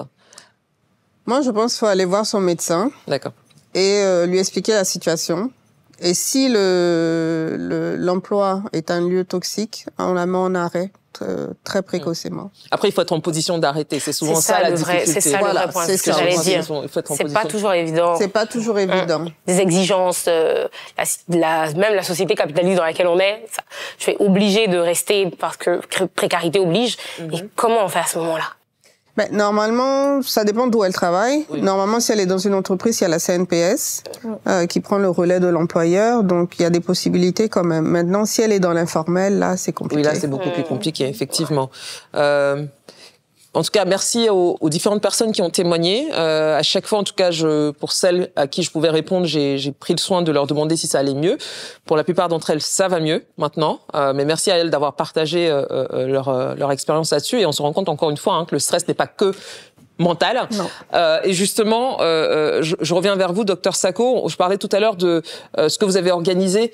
Moi, je pense qu'il faut aller voir son médecin. D'accord. Et lui expliquer la situation. Et si l'emploi est un lieu toxique, on la met en arrêt très précocement. Après, il faut être en position d'arrêter. C'est souvent ça la difficulté. C'est ça le vrai point, c'est ce que j'allais dire. C'est pas toujours évident. C'est pas toujours évident. Des exigences, même la société capitaliste dans laquelle on est, je suis obligée de rester parce que précarité oblige. Et comment on fait à ce moment-là? Normalement, ça dépend d'où elle travaille. Oui. Normalement, si elle est dans une entreprise, il y a la CNPS qui prend le relais de l'employeur. Donc, il y a des possibilités quand même. Maintenant, si elle est dans l'informel, là, c'est compliqué. Oui, là, c'est beaucoup plus compliqué, effectivement. En tout cas, merci aux différentes personnes qui ont témoigné. À chaque fois, en tout cas, pour celles à qui je pouvais répondre, j'ai pris le soin de leur demander si ça allait mieux. Pour la plupart d'entre elles, ça va mieux maintenant. Mais merci à elles d'avoir partagé leur expérience là-dessus. Et on se rend compte encore une fois que le stress n'est pas que mental. Et justement, je reviens vers vous, Docteur Sacco. Je parlais tout à l'heure de ce que vous avez organisé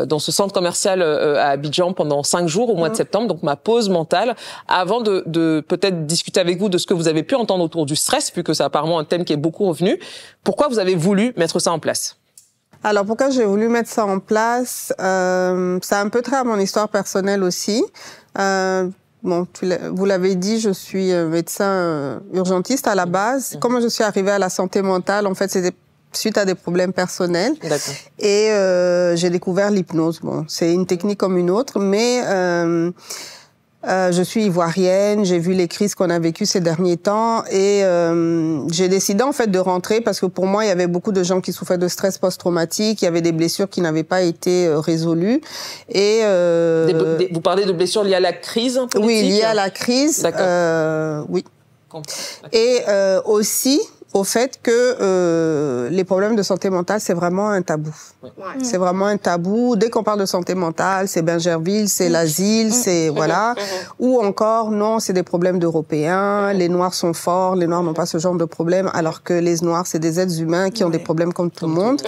dans ce centre commercial à Abidjan pendant 5 jours au mois de septembre, donc ma pause mentale. Avant de peut-être discuter avec vous de ce que vous avez pu entendre autour du stress, puisque c'est apparemment un thème qui est beaucoup revenu, pourquoi vous avez voulu mettre ça en place? Alors, pourquoi j'ai voulu mettre ça en place? Ça a un peu trait à mon histoire personnelle aussi. Bon, vous l'avez dit, je suis médecin urgentiste à la base. Comment je suis arrivée à la santé mentale, en fait, c'était suite à des problèmes personnels. D'accord. Et j'ai découvert l'hypnose. Bon, c'est une technique comme une autre, mais je suis ivoirienne, j'ai vu les crises qu'on a vécues ces derniers temps et j'ai décidé en fait de rentrer parce que pour moi, il y avait beaucoup de gens qui souffraient de stress post-traumatique, il y avait des blessures qui n'avaient pas été résolues et vous parlez de blessures liées à la crise politique? Oui, liées à la crise. Oui. Et aussi au fait que les problèmes de santé mentale, c'est vraiment un tabou. C'est vraiment un tabou. Dès qu'on parle de santé mentale, c'est Bingerville, c'est l'asile, c'est voilà. Ou encore, non, c'est des problèmes d'Européens, les Noirs sont forts, les Noirs n'ont pas ce genre de problème, alors que les Noirs, c'est des êtres humains qui ont des problèmes comme tout le monde.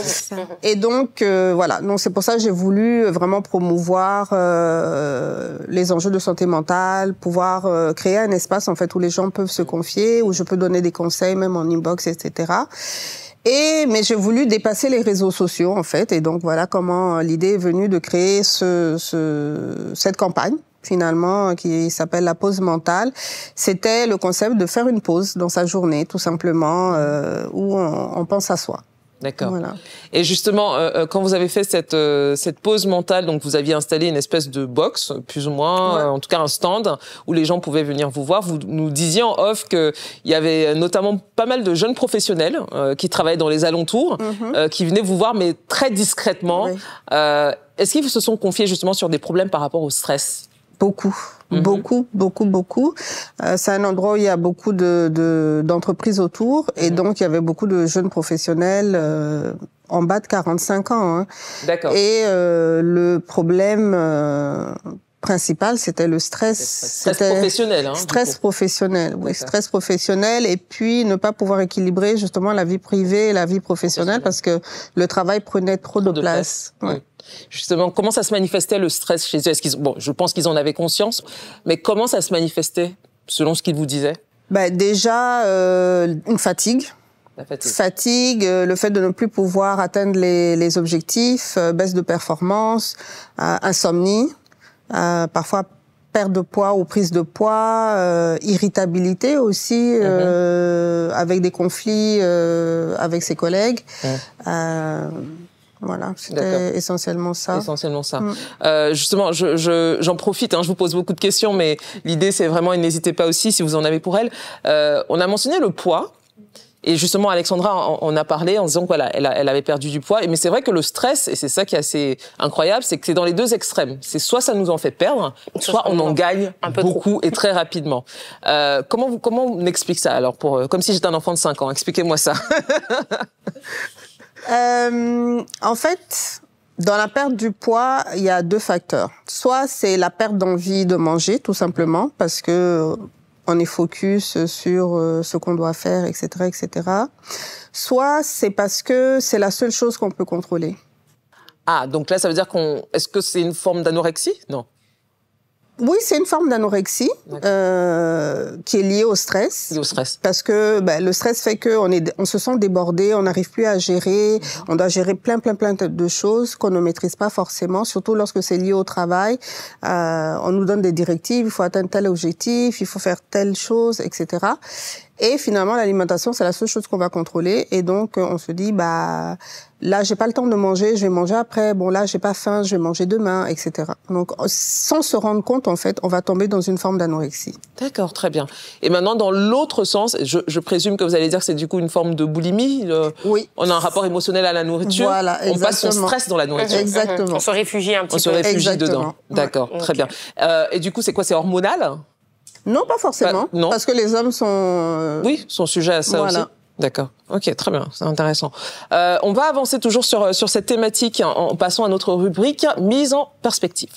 Et donc, voilà. Donc, c'est pour ça que j'ai voulu vraiment promouvoir les enjeux de santé mentale, pouvoir créer un espace, en fait, où les gens peuvent se confier, où je peux donner des conseils, même en inbox, etc. Mais j'ai voulu dépasser les réseaux sociaux, en fait. Et donc, voilà comment l'idée est venue de créer cette campagne, finalement, qui s'appelle la pause mentale. C'était le concept de faire une pause dans sa journée, tout simplement, où on pense à soi. D'accord. Voilà. Et justement, quand vous avez fait cette pause mentale, donc vous aviez installé une espèce de box, plus ou moins, en tout cas un stand, où les gens pouvaient venir vous voir. Vous nous disiez en off qu'il y avait notamment pas mal de jeunes professionnels qui travaillaient dans les alentours, qui venaient vous voir, mais très discrètement. Oui. Est-ce qu'ils se sont confiés justement sur des problèmes par rapport au stress? Beaucoup. Beaucoup. C'est un endroit où il y a beaucoup d'entreprises autour et donc il y avait beaucoup de jeunes professionnels en bas de 45 ans. Hein. D'accord. Et le problème principal, c'était le stress. Stress professionnel. Hein, stress professionnel, oui. Stress professionnel et puis ne pas pouvoir équilibrer justement la vie privée et la vie professionnelle parce que le travail prenait trop de place. Ouais. Oui. Justement, comment ça se manifestait le stress chez eux? Bon, je pense qu'ils en avaient conscience, mais comment ça se manifestait selon ce qu'ils vous disaient? Déjà, une fatigue. La fatigue, le fait de ne plus pouvoir atteindre les objectifs, baisse de performance, insomnie, parfois perte de poids ou prise de poids, irritabilité aussi, avec des conflits avec ses collègues. Voilà, c'était essentiellement ça. Essentiellement ça. Justement, j'en profite, je vous pose beaucoup de questions, mais l'idée, c'est vraiment, et n'hésitez pas aussi si vous en avez pour elle. On a mentionné le poids. Et justement, Alexandra en a parlé en disant que voilà, elle avait perdu du poids. Mais c'est vrai que le stress, et c'est ça qui est assez incroyable, c'est que c'est dans les deux extrêmes. C'est soit ça nous en fait perdre, soit on en gagne beaucoup et très rapidement. Comment on explique ça alors comme si j'étais un enfant de 5 ans? Expliquez-moi ça. En fait, dans la perte du poids, il y a 2 facteurs. Soit c'est la perte d'envie de manger, tout simplement, parce que on est focus sur ce qu'on doit faire, etc., etc. Soit c'est parce que c'est la seule chose qu'on peut contrôler. Ah, donc là, ça veut dire est-ce que c'est une forme d'anorexie? Non. Oui, c'est une forme d'anorexie qui est liée au stress. Liée au stress. Parce que le stress fait que on se sent débordé, on n'arrive plus à gérer, on doit gérer plein de choses qu'on ne maîtrise pas forcément, surtout lorsque c'est lié au travail. On nous donne des directives, il faut atteindre tel objectif, il faut faire telle chose, etc. Et finalement, l'alimentation, c'est la seule chose qu'on va contrôler. Et donc, on se dit, là, j'ai pas le temps de manger, je vais manger après. Bon, là, j'ai pas faim, je vais manger demain, etc. Donc, sans se rendre compte, en fait, on va tomber dans une forme d'anorexie. D'accord, très bien. Et maintenant, dans l'autre sens, je présume que vous allez dire que c'est du coup une forme de boulimie. Oui. On a un rapport émotionnel à la nourriture. Voilà, exactement. On passe son stress dans la nourriture. Exactement. On se réfugie un petit peu. On se réfugie Exactement. dedans. D'accord, très bien. Et du coup, c'est quoi? C'est hormonal? Non, pas forcément. Non. Parce que les hommes sont... Oui, sont sujets à ça aussi. D'accord. Ok, très bien, c'est intéressant. On va avancer toujours sur cette thématique en passant à notre rubrique mise en perspective.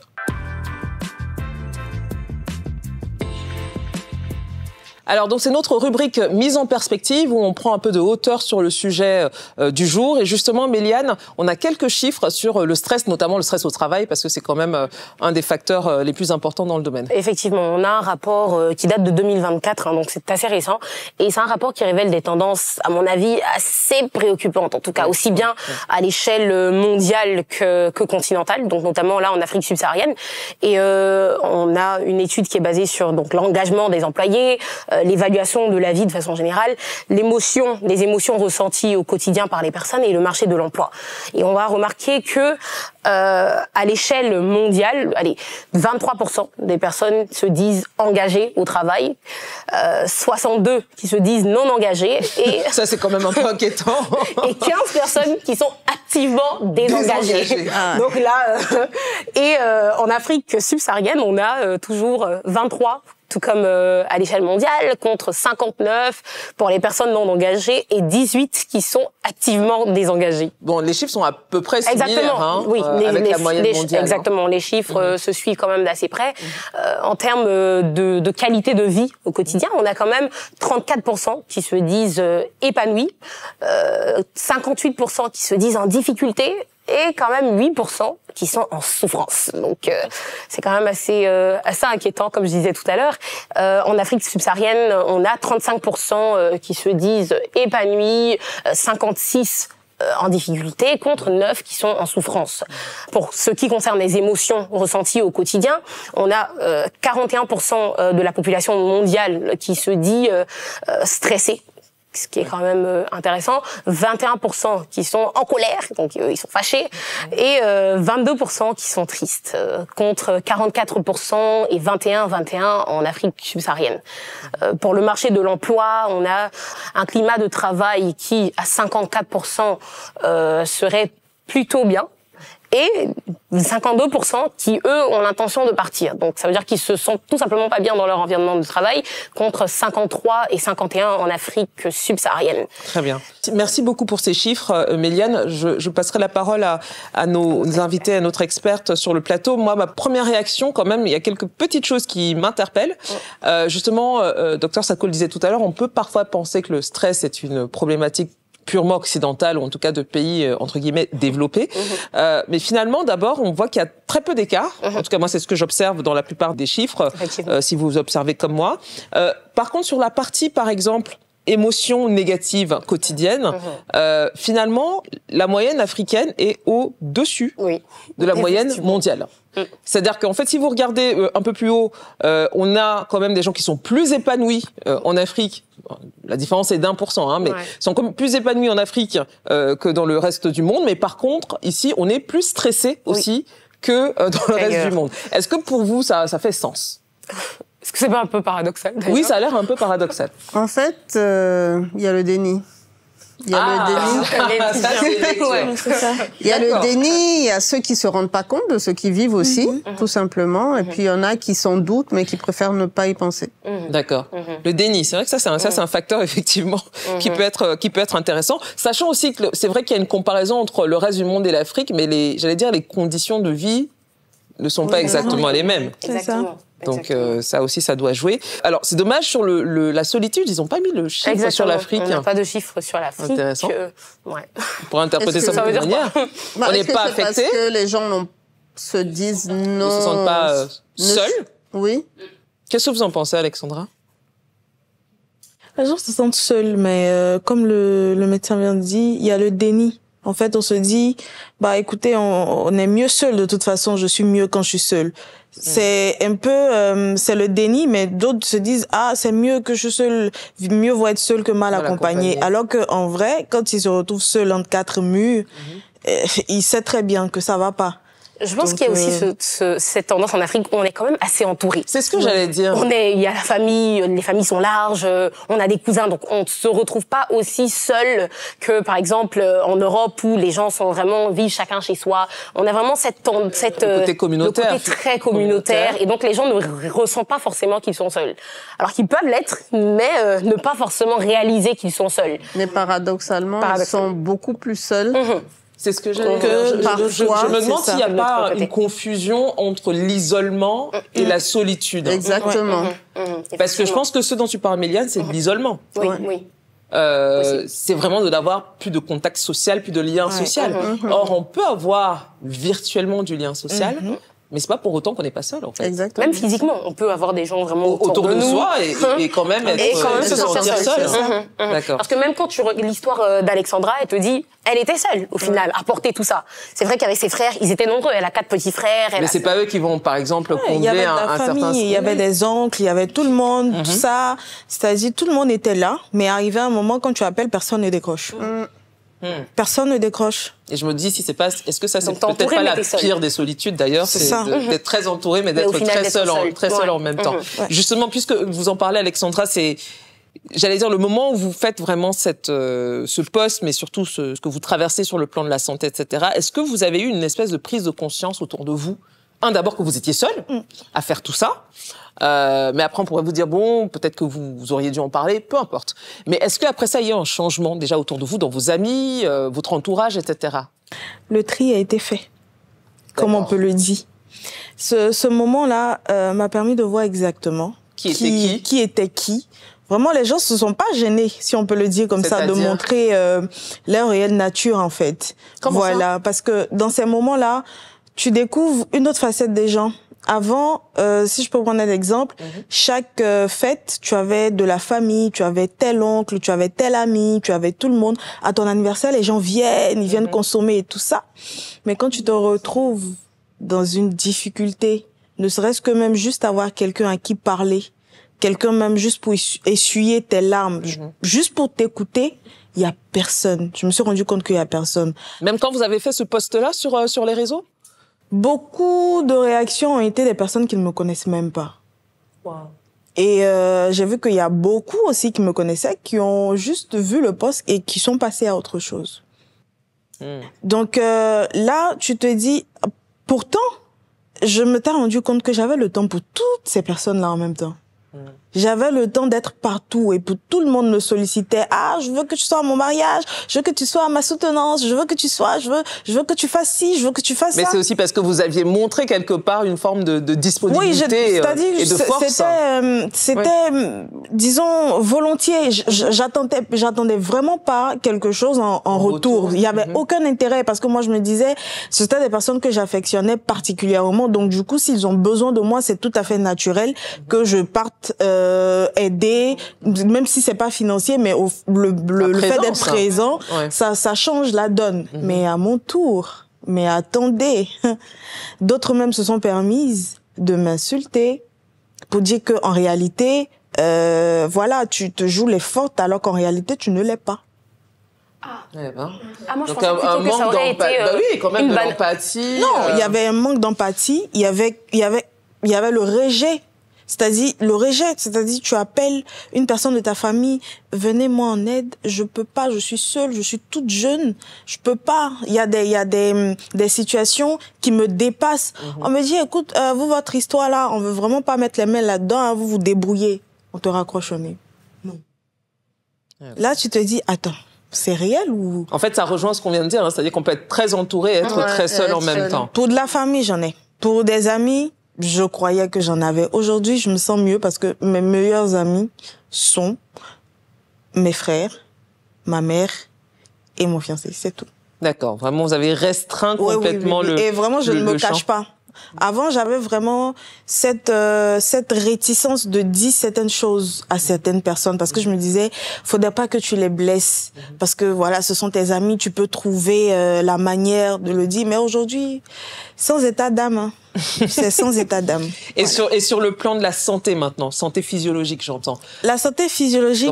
Alors donc c'est notre rubrique mise en perspective où on prend un peu de hauteur sur le sujet du jour. Et justement, Méliane, on a quelques chiffres sur le stress, notamment le stress au travail, parce que c'est quand même un des facteurs les plus importants dans le domaine. Effectivement, on a un rapport qui date de 2024, donc c'est assez récent. Et c'est un rapport qui révèle des tendances, à mon avis, assez préoccupantes, en tout cas aussi bien à l'échelle mondiale que continentale, donc notamment là en Afrique subsaharienne. Et on a une étude qui est basée sur donc l'engagement des employés, l'évaluation de la vie de façon générale, les émotions ressenties au quotidien par les personnes et le marché de l'emploi. Et on va remarquer que à l'échelle mondiale, 23% des personnes se disent engagées au travail, 62 qui se disent non engagées et ça c'est quand même un peu inquiétant. Et 15 personnes qui sont activement désengagées. Donc là en Afrique subsaharienne, on a toujours 23 tout comme à l'échelle mondiale, contre 59 pour les personnes non engagées et 18 qui sont activement désengagées. Bon, les chiffres sont à peu près similaires, exactement, oui, avec la moyenne mondiale. Exactement, les chiffres se suivent quand même d'assez près. En termes de qualité de vie au quotidien, on a quand même 34% qui se disent épanouis, 58% qui se disent en difficulté, et quand même 8% qui sont en souffrance. Donc c'est quand même assez inquiétant, comme je disais tout à l'heure. En Afrique subsaharienne, on a 35% qui se disent épanouis, 56 en difficulté, contre 9 qui sont en souffrance. Pour ce qui concerne les émotions ressenties au quotidien, on a 41% de la population mondiale qui se dit stressée, ce qui est quand même intéressant, 21% qui sont en colère, donc ils sont fâchés, et 22% qui sont tristes, contre 44% et 21% en Afrique subsaharienne. Pour le marché de l'emploi, on a un climat de travail qui, à 54%, serait plutôt bien, et 52% qui, eux, ont l'intention de partir. Donc, ça veut dire qu'ils se sentent tout simplement pas bien dans leur environnement de travail, contre 53 et 51 en Afrique subsaharienne. Très bien. Merci beaucoup pour ces chiffres, Méliane. Je passerai la parole à nos invités, à notre experte sur le plateau. Moi, ma première réaction, quand même, il y a quelques petites choses qui m'interpellent. Justement, Dr Sacco le disait tout à l'heure, on peut parfois penser que le stress est une problématique purement occidentale, ou en tout cas de pays, entre guillemets, développés. Mais finalement, d'abord, on voit qu'il y a très peu d'écart. En tout cas, moi, c'est ce que j'observe dans la plupart des chiffres, si vous observez comme moi. Par contre, sur la partie, par exemple, émotions négatives quotidiennes, finalement, la moyenne africaine est au-dessus de la moyenne mondiale. C'est-à-dire qu'en fait, si vous regardez un peu plus haut, on a quand même des gens qui sont plus épanouis en Afrique. La différence est d'1%, hein, mais sont comme plus épanouis en Afrique que dans le reste du monde. Mais par contre, ici, on est plus stressé aussi que dans le reste du monde. Est-ce que pour vous, ça fait sens? Est-ce que c'est pas un peu paradoxal d'ailleurs? Oui, ça a l'air un peu paradoxal. En fait, il y a le déni. Il y a le déni. Il y a le déni, il y a ceux qui se rendent pas compte de ce qu'ils vivent aussi, tout simplement. Et puis il y en a qui s'en doutent, mais qui préfèrent ne pas y penser. D'accord. Le déni, c'est vrai que ça c'est un facteur effectivement qui peut être intéressant. Sachant aussi que c'est vrai qu'il y a une comparaison entre le reste du monde et l'Afrique, mais les conditions de vie ne sont pas exactement les mêmes. Exactement. Donc ça aussi, ça doit jouer. Alors c'est dommage sur la solitude, ils n'ont pas mis le chiffre sur l'Afrique. On n'a pas de chiffre sur l'Afrique. Intéressant. Pour interpréter ça de toute manière, on n'est pas affecté. Parce que les gens se disent non. Ne se sentent pas seuls. Oui. Qu'est-ce que vous en pensez, Alexandra? Les gens se sentent seuls, mais comme le médecin vient de dire, il y a le déni. En fait, on se dit, bah écoutez, on est mieux seul de toute façon. Je suis mieux quand je suis seul. C'est un peu, c'est le déni, mais d'autres se disent, ah, c'est mieux que je suis seul, mieux vaut être seul que mal accompagné. Alors que en vrai, quand ils se retrouvent seuls entre quatre murs, ils savent très bien que ça va pas. Je pense qu'il y a aussi cette tendance en Afrique où on est quand même assez entouré. C'est ce que j'allais dire. Il y a la famille, les familles sont larges, on a des cousins, donc on ne se retrouve pas aussi seul que, par exemple, en Europe où les gens sont vraiment, vivent chacun chez soi. On a vraiment le côté communautaire. Le côté très communautaire. Et donc les gens ne ressentent pas forcément qu'ils sont seuls. Alors qu'ils peuvent l'être, mais ne pas forcément réaliser qu'ils sont seuls. Mais paradoxalement, ils sont beaucoup plus seuls. C'est ce que j'allais dire. Je me demande s'il n'y a pas une confusion entre l'isolement et la solitude. Exactement. Parce que je pense que ce dont tu parles, Méliane, c'est de l'isolement. Oui. C'est vraiment de n'avoir plus de contact social, plus de lien social. Or, on peut avoir virtuellement du lien social, mais c'est pas pour autant qu'on n'est pas seul, en fait. Exactement. Même physiquement, on peut avoir des gens vraiment autour de soi et quand même se sentir seul. D'accord. Parce que même quand tu regardes l'histoire d'Alexandra, elle te dit, elle était seule au final à porter tout ça. C'est vrai qu'avec ses frères, ils étaient nombreux. Elle a 4 petits frères. Mais c'est pas eux qui vont, par exemple, combler un certain. Il y avait des oncles, il y avait tout le monde, tout ça. C'est-à-dire tout le monde était là, mais arrivé un moment quand tu appelles, personne ne décroche. Personne ne décroche. Et je me dis, est-ce que ça, c'est peut-être pas la pire des solitudes d'ailleurs, c'est d'être très entouré, mais d'être très seul en même temps. Justement, puisque vous en parlez, Alexandra, j'allais dire, le moment où vous faites vraiment ce poste, mais surtout ce que vous traversez sur le plan de la santé, etc. Est-ce que vous avez eu une espèce de prise de conscience autour de vous? D'abord que vous étiez seul à faire tout ça. Mais après, on pourrait vous dire, bon, peut-être que vous auriez dû en parler, peu importe. Mais est-ce qu'après ça, il y a eu un changement déjà autour de vous, dans vos amis, votre entourage, etc. Le tri a été fait, comme on peut le dire. Ce moment-là m'a permis de voir exactement qui était qui. Vraiment, les gens se sont pas gênés, si on peut le dire comme ça, de montrer leur réelle nature, en fait. Voilà, parce que dans ces moments-là, tu découvres une autre facette des gens. Avant, si je peux prendre un exemple, chaque fête, tu avais de la famille, tu avais tel oncle, tu avais tel ami, tu avais tout le monde. À ton anniversaire, les gens viennent, ils viennent consommer et tout ça. Mais quand tu te retrouves dans une difficulté, ne serait-ce que même juste avoir quelqu'un à qui parler, quelqu'un même juste pour essuyer tes larmes, juste pour t'écouter, il y a personne. Je me suis rendu compte qu'il y a personne. Même quand vous avez fait ce post-là sur les réseaux? Beaucoup de réactions ont été des personnes qui ne me connaissent même pas. Wow. Et j'ai vu qu'il y a beaucoup aussi qui me connaissaient, qui ont juste vu le post et qui sont passés à autre chose. Donc là, tu te dis, pourtant, je me t'ai rendu compte que j'avais le temps pour toutes ces personnes-là en même temps. J'avais le temps d'être partout et pour tout le monde me sollicitait. Ah, je veux que tu sois à mon mariage, je veux que tu sois à ma soutenance, je veux que tu sois, je veux que tu fasses ci, je veux que tu fasses ça. Mais c'est aussi parce que vous aviez montré quelque part une forme de disponibilité et de force. C'était, disons, volontiers. J'attendais vraiment pas quelque chose en retour. Il y avait aucun intérêt parce que moi je me disais, c'était des personnes que j'affectionnais particulièrement. Donc du coup, s'ils ont besoin de moi, c'est tout à fait naturel que je parte aider, même si c'est pas financier, mais le fait d'être présent, ça change la donne. Mais à mon tour, mais attendez, d'autres même se sont permises de m'insulter pour dire que en réalité, voilà, tu te joues les fortes alors qu'en réalité tu ne l'es pas. Moi, je donc pensais un que ça manque aurait été oui, quand même de l'empathie. Non, il y avait un manque d'empathie, il y avait le rejet. C'est-à-dire, tu appelles une personne de ta famille, venez-moi en aide, je peux pas, je suis seule, je suis toute jeune, je peux pas. Il y a des situations qui me dépassent. On me dit, écoute, vous, votre histoire là, on veut vraiment pas mettre les mains là-dedans, hein, vous vous débrouillez. On te raccroche au nez. Non. Là, tu te dis, attends. C'est réel ou... En fait, ça rejoint ce qu'on vient de dire, hein, c'est-à-dire qu'on peut être très entouré et être très seul en même temps. Pour de la famille, j'en ai. Pour des amis, je croyais que j'en avais. Aujourd'hui, je me sens mieux parce que mes meilleurs amis sont mes frères, ma mère et mon fiancé, c'est tout. D'accord, vraiment, vous avez restreint complètement le... Et vraiment, je ne me cache pas. Avant, j'avais vraiment cette réticence de dire certaines choses à certaines personnes parce que je me disais, faudrait pas que tu les blesses parce que voilà, ce sont tes amis, tu peux trouver la manière de le dire. Mais aujourd'hui, sans état d'âme, hein. C'est sans état d'âme. Et voilà. sur le plan de la santé maintenant, santé physiologique, j'entends. La santé physiologique,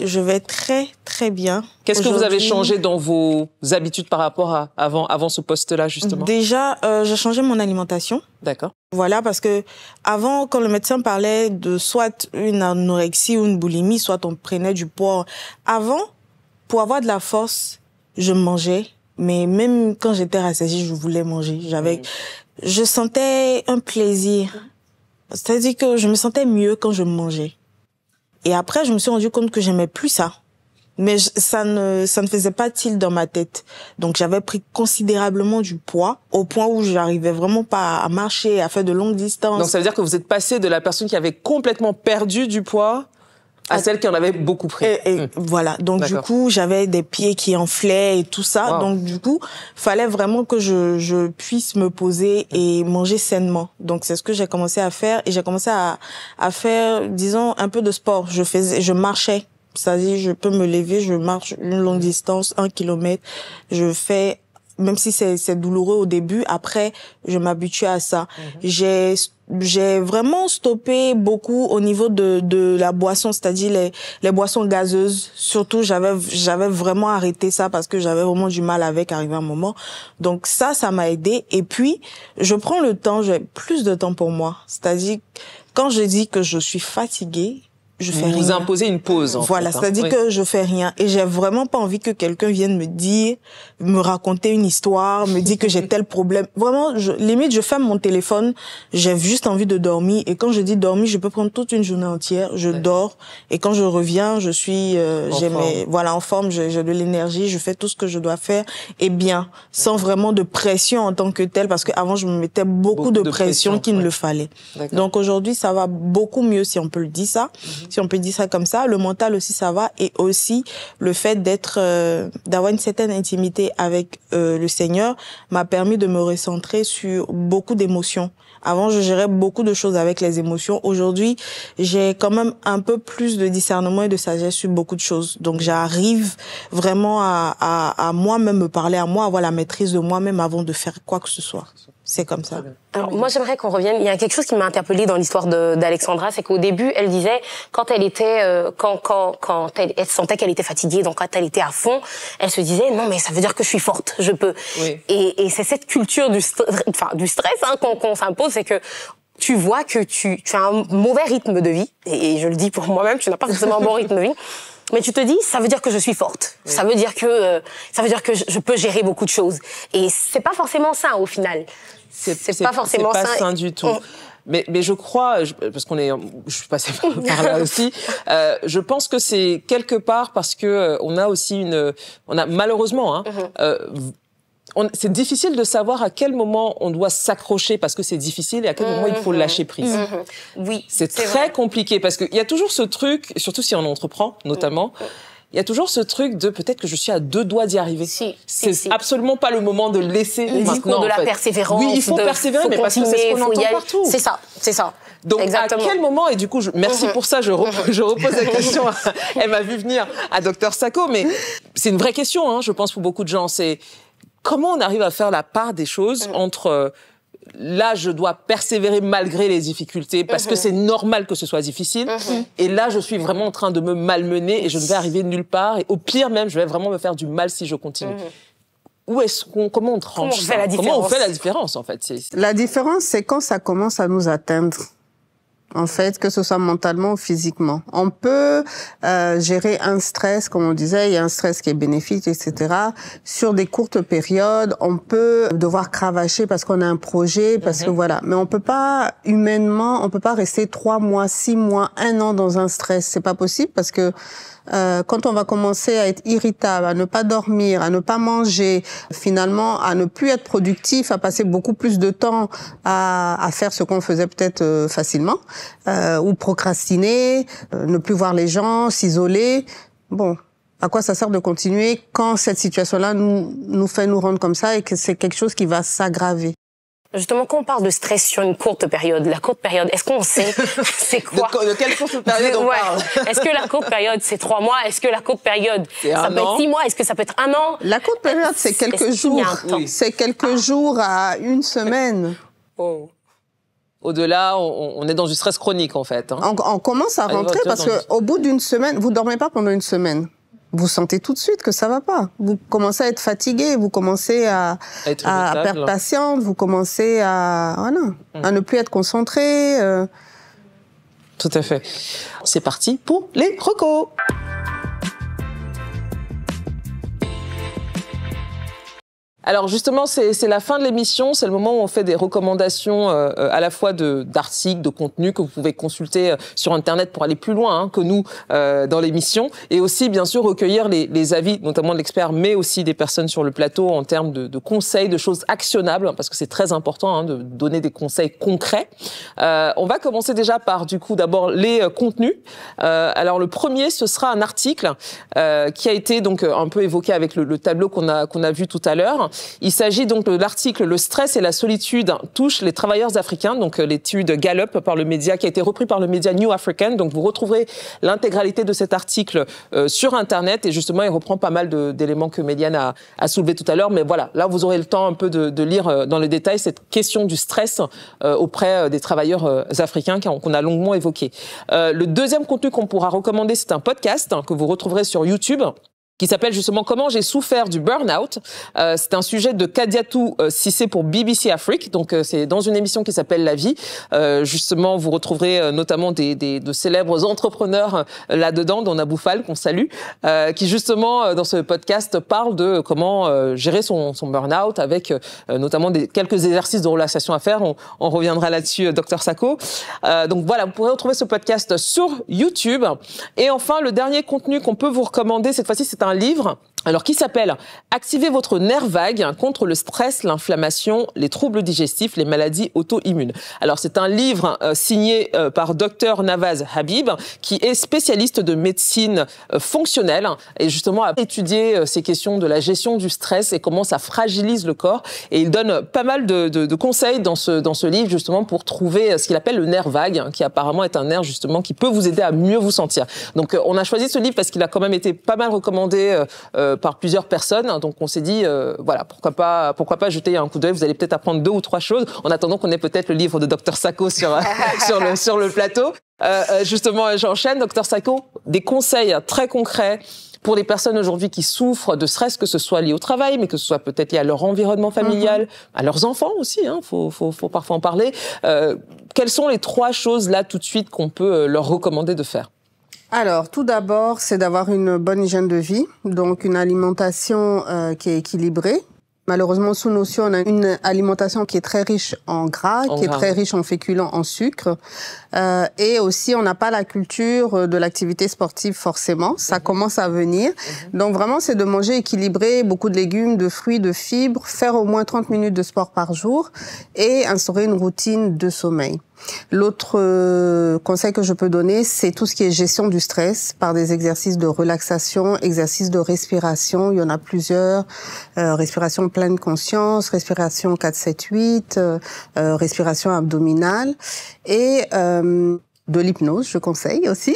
je vais très très bien. Qu'est-ce que vous avez changé dans vos habitudes par rapport à avant ce poste-là justement? Déjà, j'ai changé mon alimentation. D'accord. Voilà, parce que avant, quand le médecin parlait de soit une anorexie ou une boulimie, soit on prenait du poids. Avant, pour avoir de la force, je mangeais, mais même quand j'étais rassasiée, je voulais manger. Je sentais un plaisir. C'est-à-dire que je me sentais mieux quand je mangeais. Et après, je me suis rendu compte que j'aimais plus ça. Mais ça ne faisait pas tilt dans ma tête. Donc j'avais pris considérablement du poids au point où j'arrivais vraiment pas à marcher, à faire de longues distances. Donc ça veut dire que vous êtes passé de la personne qui avait complètement perdu du poids à celle qui en avait beaucoup pris. Voilà. Donc du coup, j'avais des pieds qui enflaient et tout ça. Wow. Donc du coup, fallait vraiment que je puisse me poser et manger sainement. Donc c'est ce que j'ai commencé à faire et j'ai commencé à faire, disons, un peu de sport. Je marchais. C'est-à-dire, je peux me lever, je marche une longue distance, 1 kilomètre. Je fais, même si c'est douloureux au début, après, je m'habitue à ça. J'ai vraiment stoppé beaucoup au niveau de la boisson, c'est-à-dire les boissons gazeuses. Surtout, j'avais vraiment arrêté ça parce que j'avais vraiment du mal avec arrivé un moment. Donc ça m'a aidé. Et puis, je prends le temps, j'ai plus de temps pour moi. C'est-à-dire, quand je dis que je suis fatiguée, je fais rien. Vous imposez une pause. Voilà, c'est-à-dire que je fais rien et j'ai vraiment pas envie que quelqu'un vienne me raconter une histoire, me dire que j'ai tel problème. Vraiment, limite je ferme mon téléphone, j'ai juste envie de dormir et quand je dis dormir, je peux prendre toute une journée entière, je dors et quand je reviens, je suis en forme, j'ai de l'énergie, je fais tout ce que je dois faire et bien, sans vraiment de pression en tant que telle parce que avant je me mettais beaucoup de pression qu'il ne le fallait. Donc aujourd'hui, ça va beaucoup mieux si on peut le dire ça. Si on peut dire ça comme ça, le mental aussi ça va et aussi le fait d'avoir une certaine intimité avec le Seigneur m'a permis de me recentrer sur beaucoup d'émotions. Avant, je gérais beaucoup de choses avec les émotions. Aujourd'hui, j'ai quand même un peu plus de discernement et de sagesse sur beaucoup de choses. Donc, j'arrive vraiment à moi-même me parler, à moi, avoir la maîtrise de moi-même avant de faire quoi que ce soit. C'est comme ça. Alors, moi, j'aimerais qu'on revienne. Il y a quelque chose qui m'a interpellée dans l'histoire d'Alexandra, c'est qu'au début, elle disait, quand elle était, quand elle sentait qu'elle était fatiguée, donc quand elle était à fond, elle se disait, non, mais ça veut dire que je suis forte, je peux. Oui. Et c'est cette culture du stress, hein, qu'on s'impose, c'est que tu vois que tu as un mauvais rythme de vie, et je le dis pour moi-même, tu n'as pas forcément un bon rythme de vie. Mais tu te dis, ça veut dire que je suis forte. Oui. Ça veut dire que je peux gérer beaucoup de choses. Et c'est pas forcément sain au final. C'est pas forcément sain. C'est pas sain du tout. Mais je crois, parce je suis passée par là aussi, je pense que c'est quelque part parce que on a malheureusement, c'est difficile de savoir à quel moment on doit s'accrocher parce que c'est difficile et à quel moment il faut lâcher prise. Oui. C'est très compliqué parce qu'il y a toujours ce truc, surtout si on entreprend, notamment. il y a toujours ce truc de peut-être que je suis à 2 doigts d'y arriver. C'est absolument pas le moment de laisser maintenant. Le discours de la persévérance. Oui, il faut persévérer, mais parce que c'est ce qu'on entend partout. C'est ça. Donc, exactement. À quel moment, et du coup, merci pour ça, je repose la question, elle m'a vu venir à Dr Sacco, mais c'est une vraie question, hein, je pense, pour beaucoup de gens. C'est comment on arrive à faire la part des choses entre là, je dois persévérer malgré les difficultés, parce que c'est normal que ce soit difficile, et là, je suis vraiment en train de me malmener et je ne vais arriver nulle part, et au pire même, je vais vraiment me faire du mal si je continue. Comment on tranche ça? Comment on fait la différence, en fait? La différence, c'est quand ça commence à nous atteindre. En fait, que ce soit mentalement ou physiquement. On peut gérer un stress, comme on disait, il y a un stress qui est bénéfique, etc. Sur des courtes périodes, on peut devoir cravacher parce qu'on a un projet, parce que voilà. Mais on peut pas, humainement, on peut pas rester 3 mois, 6 mois, 1 an dans un stress. C'est pas possible parce que quand on va commencer à être irritable, à ne pas dormir, à ne pas manger, finalement à ne plus être productif, à passer beaucoup plus de temps à faire ce qu'on faisait peut-être facilement, ou procrastiner, ne plus voir les gens, s'isoler. Bon, à quoi ça sert de continuer quand cette situation-là nous fait nous rendre comme ça et que c'est quelque chose qui va s'aggraver? Justement, quand on parle de stress sur une courte période, la courte période, est-ce qu'on sait c'est quoi? De quelle courte période on parle? Est-ce que la courte période, c'est 3 mois? Est-ce que la courte période, ça peut être 6 mois? Est-ce que ça peut être 1 an? La courte période, c'est quelques jours. C'est quelques jours à 1 semaine. Au-delà, on est dans du stress chronique, en fait. Hein. On commence à rentrer parce qu'au bout d'1 semaine, vous dormez pas pendant 1 semaine. Vous sentez tout de suite que ça va pas. Vous commencez à être fatigué, vous commencez à perdre patience, vous commencez à ne plus être concentré. Tout à fait. C'est parti pour les recos. Alors justement, c'est la fin de l'émission, c'est le moment où on fait des recommandations à la fois d'articles, de contenus que vous pouvez consulter sur Internet pour aller plus loin que nous dans l'émission, et aussi bien sûr recueillir les avis, notamment de l'expert, mais aussi des personnes sur le plateau en termes de conseils, de choses actionnables, parce que c'est très important de donner des conseils concrets. On va commencer déjà par du coup d'abord les contenus. Alors le premier, ce sera un article qui a été donc un peu évoqué avec le tableau qu'on a vu tout à l'heure. Il s'agit donc de l'article « Le stress et la solitude touchent les travailleurs africains », donc l'étude Gallup par le média, qui a été repris par le média New African. Donc vous retrouverez l'intégralité de cet article sur Internet, et justement il reprend pas mal d'éléments que Méliane a soulevé tout à l'heure. Mais voilà, là vous aurez le temps un peu de lire dans le détail cette question du stress auprès des travailleurs africains qu'on a longuement évoqué. Le deuxième contenu qu'on pourra recommander, c'est un podcast que vous retrouverez sur YouTube, qui s'appelle justement « Comment j'ai souffert du burn-out ». C'est un sujet de Kadiatou Cissé pour BBC Afrique. Donc c'est dans une émission qui s'appelle La Vie. Justement, vous retrouverez notamment de célèbres entrepreneurs là-dedans, dont Nabou Fall, qu'on salue, qui justement dans ce podcast parle de comment gérer son burn-out, avec notamment quelques exercices de relaxation à faire. On reviendra là-dessus, Dr Sacco. Donc voilà, vous pourrez retrouver ce podcast sur YouTube. Et enfin, le dernier contenu qu'on peut vous recommander, cette fois-ci, c'est un livre, alors qui s'appelle « Activez votre nerf vague contre le stress, l'inflammation, les troubles digestifs, les maladies auto-immunes ». Alors c'est un livre signé par Dr Nawaz Habib, qui est spécialiste de médecine fonctionnelle et justement a étudié ces questions de la gestion du stress et comment ça fragilise le corps. Et il donne pas mal de conseils dans ce livre justement pour trouver ce qu'il appelle le nerf vague, qui apparemment est un nerf justement qui peut vous aider à mieux vous sentir. Donc on a choisi ce livre parce qu'il a quand même été pas mal recommandé par plusieurs personnes. Donc on s'est dit, voilà, pourquoi pas jeter un coup d'œil. Vous allez peut-être apprendre 2 ou 3 choses en attendant qu'on ait peut-être le livre de Dr Sacco sur le plateau. Justement, j'enchaîne. Dr Sacco, des conseils très concrets pour les personnes aujourd'hui qui souffrent de stress, que ce soit lié au travail, mais que ce soit peut-être lié à leur environnement familial, à leurs enfants aussi, faut parfois en parler. Quelles sont les 3 choses là tout de suite qu'on peut leur recommander de faire? Alors, tout d'abord, c'est d'avoir une bonne hygiène de vie, donc une alimentation qui est équilibrée. Malheureusement, sous nos cieux, on a une alimentation qui est très riche en gras, est très riche en féculents, en sucre. Et aussi, on n'a pas la culture de l'activité sportive forcément. Ça commence à venir. Donc vraiment, c'est de manger équilibré, beaucoup de légumes, de fruits, de fibres, faire au moins 30 minutes de sport par jour et instaurer une routine de sommeil. L'autre conseil que je peux donner, c'est tout ce qui est gestion du stress par des exercices de relaxation, exercices de respiration. Il y en a plusieurs. Respiration pleine conscience, respiration 4-7-8, respiration abdominale et de l'hypnose, je conseille aussi,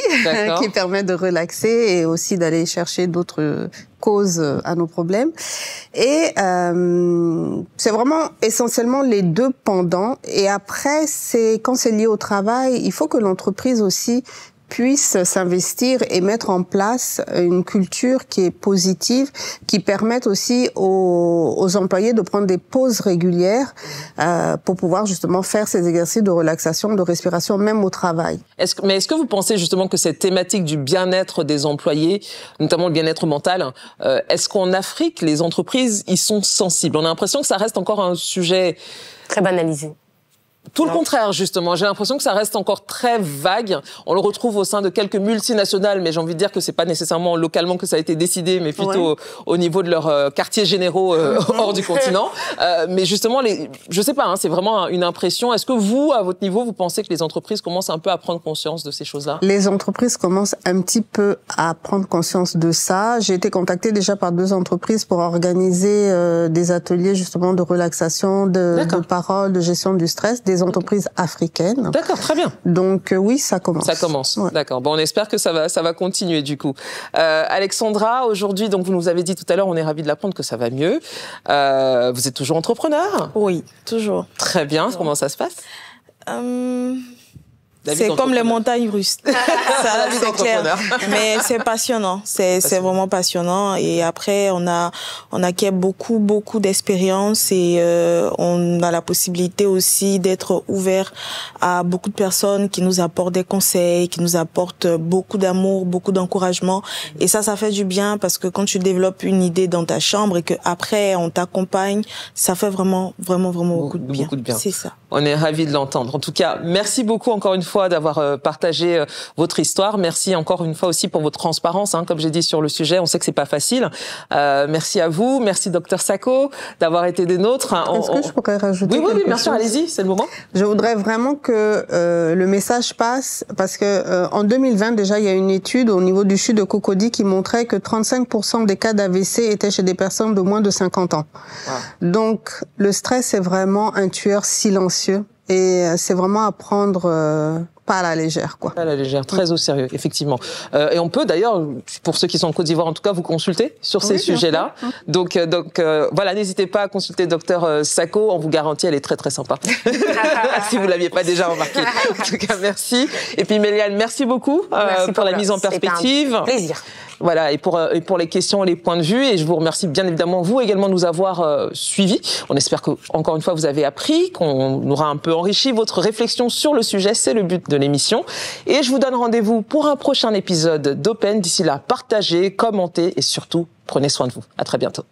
qui permet de relaxer et aussi d'aller chercher d'autres causes à nos problèmes. Et c'est vraiment essentiellement les deux pendants. Et après, quand c'est lié au travail, il faut que l'entreprise aussi puisse s'investir et mettre en place une culture qui est positive, qui permette aussi aux employés de prendre des pauses régulières pour pouvoir justement faire ces exercices de relaxation, de respiration, même au travail. Mais est-ce que vous pensez justement que cette thématique du bien-être des employés, notamment le bien-être mental, est-ce qu'en Afrique, les entreprises y sont sensibles? On a l'impression que ça reste encore un sujet très banalisé. Tout le contraire, justement. J'ai l'impression que ça reste encore très vague. On le retrouve au sein de quelques multinationales, mais j'ai envie de dire que c'est pas nécessairement localement que ça a été décidé, mais plutôt au niveau de leurs quartiers généraux hors du continent. Mais justement, je sais pas, c'est vraiment une impression. Est-ce que vous, à votre niveau, vous pensez que les entreprises commencent un peu à prendre conscience de ces choses-là? Les entreprises commencent un petit peu à prendre conscience de ça. J'ai été contactée déjà par 2 entreprises pour organiser des ateliers justement de relaxation, de parole, de gestion du stress, des entreprises africaines. D'accord, très bien. Donc oui, ça commence. Ça commence, d'accord. Bon, on espère que ça va continuer du coup. Alexandra, aujourd'hui, donc vous nous avez dit tout à l'heure, on est ravis de l'apprendre que ça va mieux. Vous êtes toujours entrepreneur? Oui, toujours. Très bien. Comment ça se passe? C'est comme les montagnes russes. Ça, c'est clair. Mais c'est passionnant. C'est vraiment passionnant. Et après, on acquiert beaucoup d'expérience et on a la possibilité aussi d'être ouvert à beaucoup de personnes qui nous apportent des conseils, qui nous apportent beaucoup d'amour, beaucoup d'encouragement. Et ça fait du bien parce que quand tu développes une idée dans ta chambre et que après on t'accompagne, ça fait vraiment beaucoup de bien. C'est ça. On est ravis de l'entendre. En tout cas, merci beaucoup encore une fois d'avoir partagé votre histoire. Merci encore une fois aussi pour votre transparence, comme j'ai dit sur le sujet. On sait que c'est pas facile. Merci à vous. Merci Dr Sako d'avoir été des nôtres. Est-ce que je pourrais rajouter quelque chose? Oui, bien sûr. Allez-y, c'est le moment. Je voudrais vraiment que le message passe parce que en 2020 déjà, il y a une étude au niveau du CHU de Cocody qui montrait que 35% des cas d'AVC étaient chez des personnes de moins de 50 ans. Wow. Donc le stress est vraiment un tueur silencieux. Et c'est vraiment à prendre pas à la légère, quoi. Pas à la légère, très au sérieux, effectivement. Et on peut d'ailleurs, pour ceux qui sont en Côte d'Ivoire en tout cas, vous consulter sur ces sujets-là. Donc voilà, n'hésitez pas à consulter Dr Sako. On vous garantit, elle est très sympa. Si vous l'aviez pas déjà remarqué. En tout cas, merci. Et puis Méliane, merci beaucoup pour la mise en perspective. C'était un plaisir. Voilà, et pour les questions, les points de vue, et je vous remercie bien évidemment vous également de nous avoir suivis. On espère que encore une fois vous avez appris, qu'on aura un peu enrichi votre réflexion sur le sujet. C'est le but de l'émission. Et je vous donne rendez-vous pour un prochain épisode d'Open. D'ici là, partagez, commentez et surtout prenez soin de vous. À très bientôt.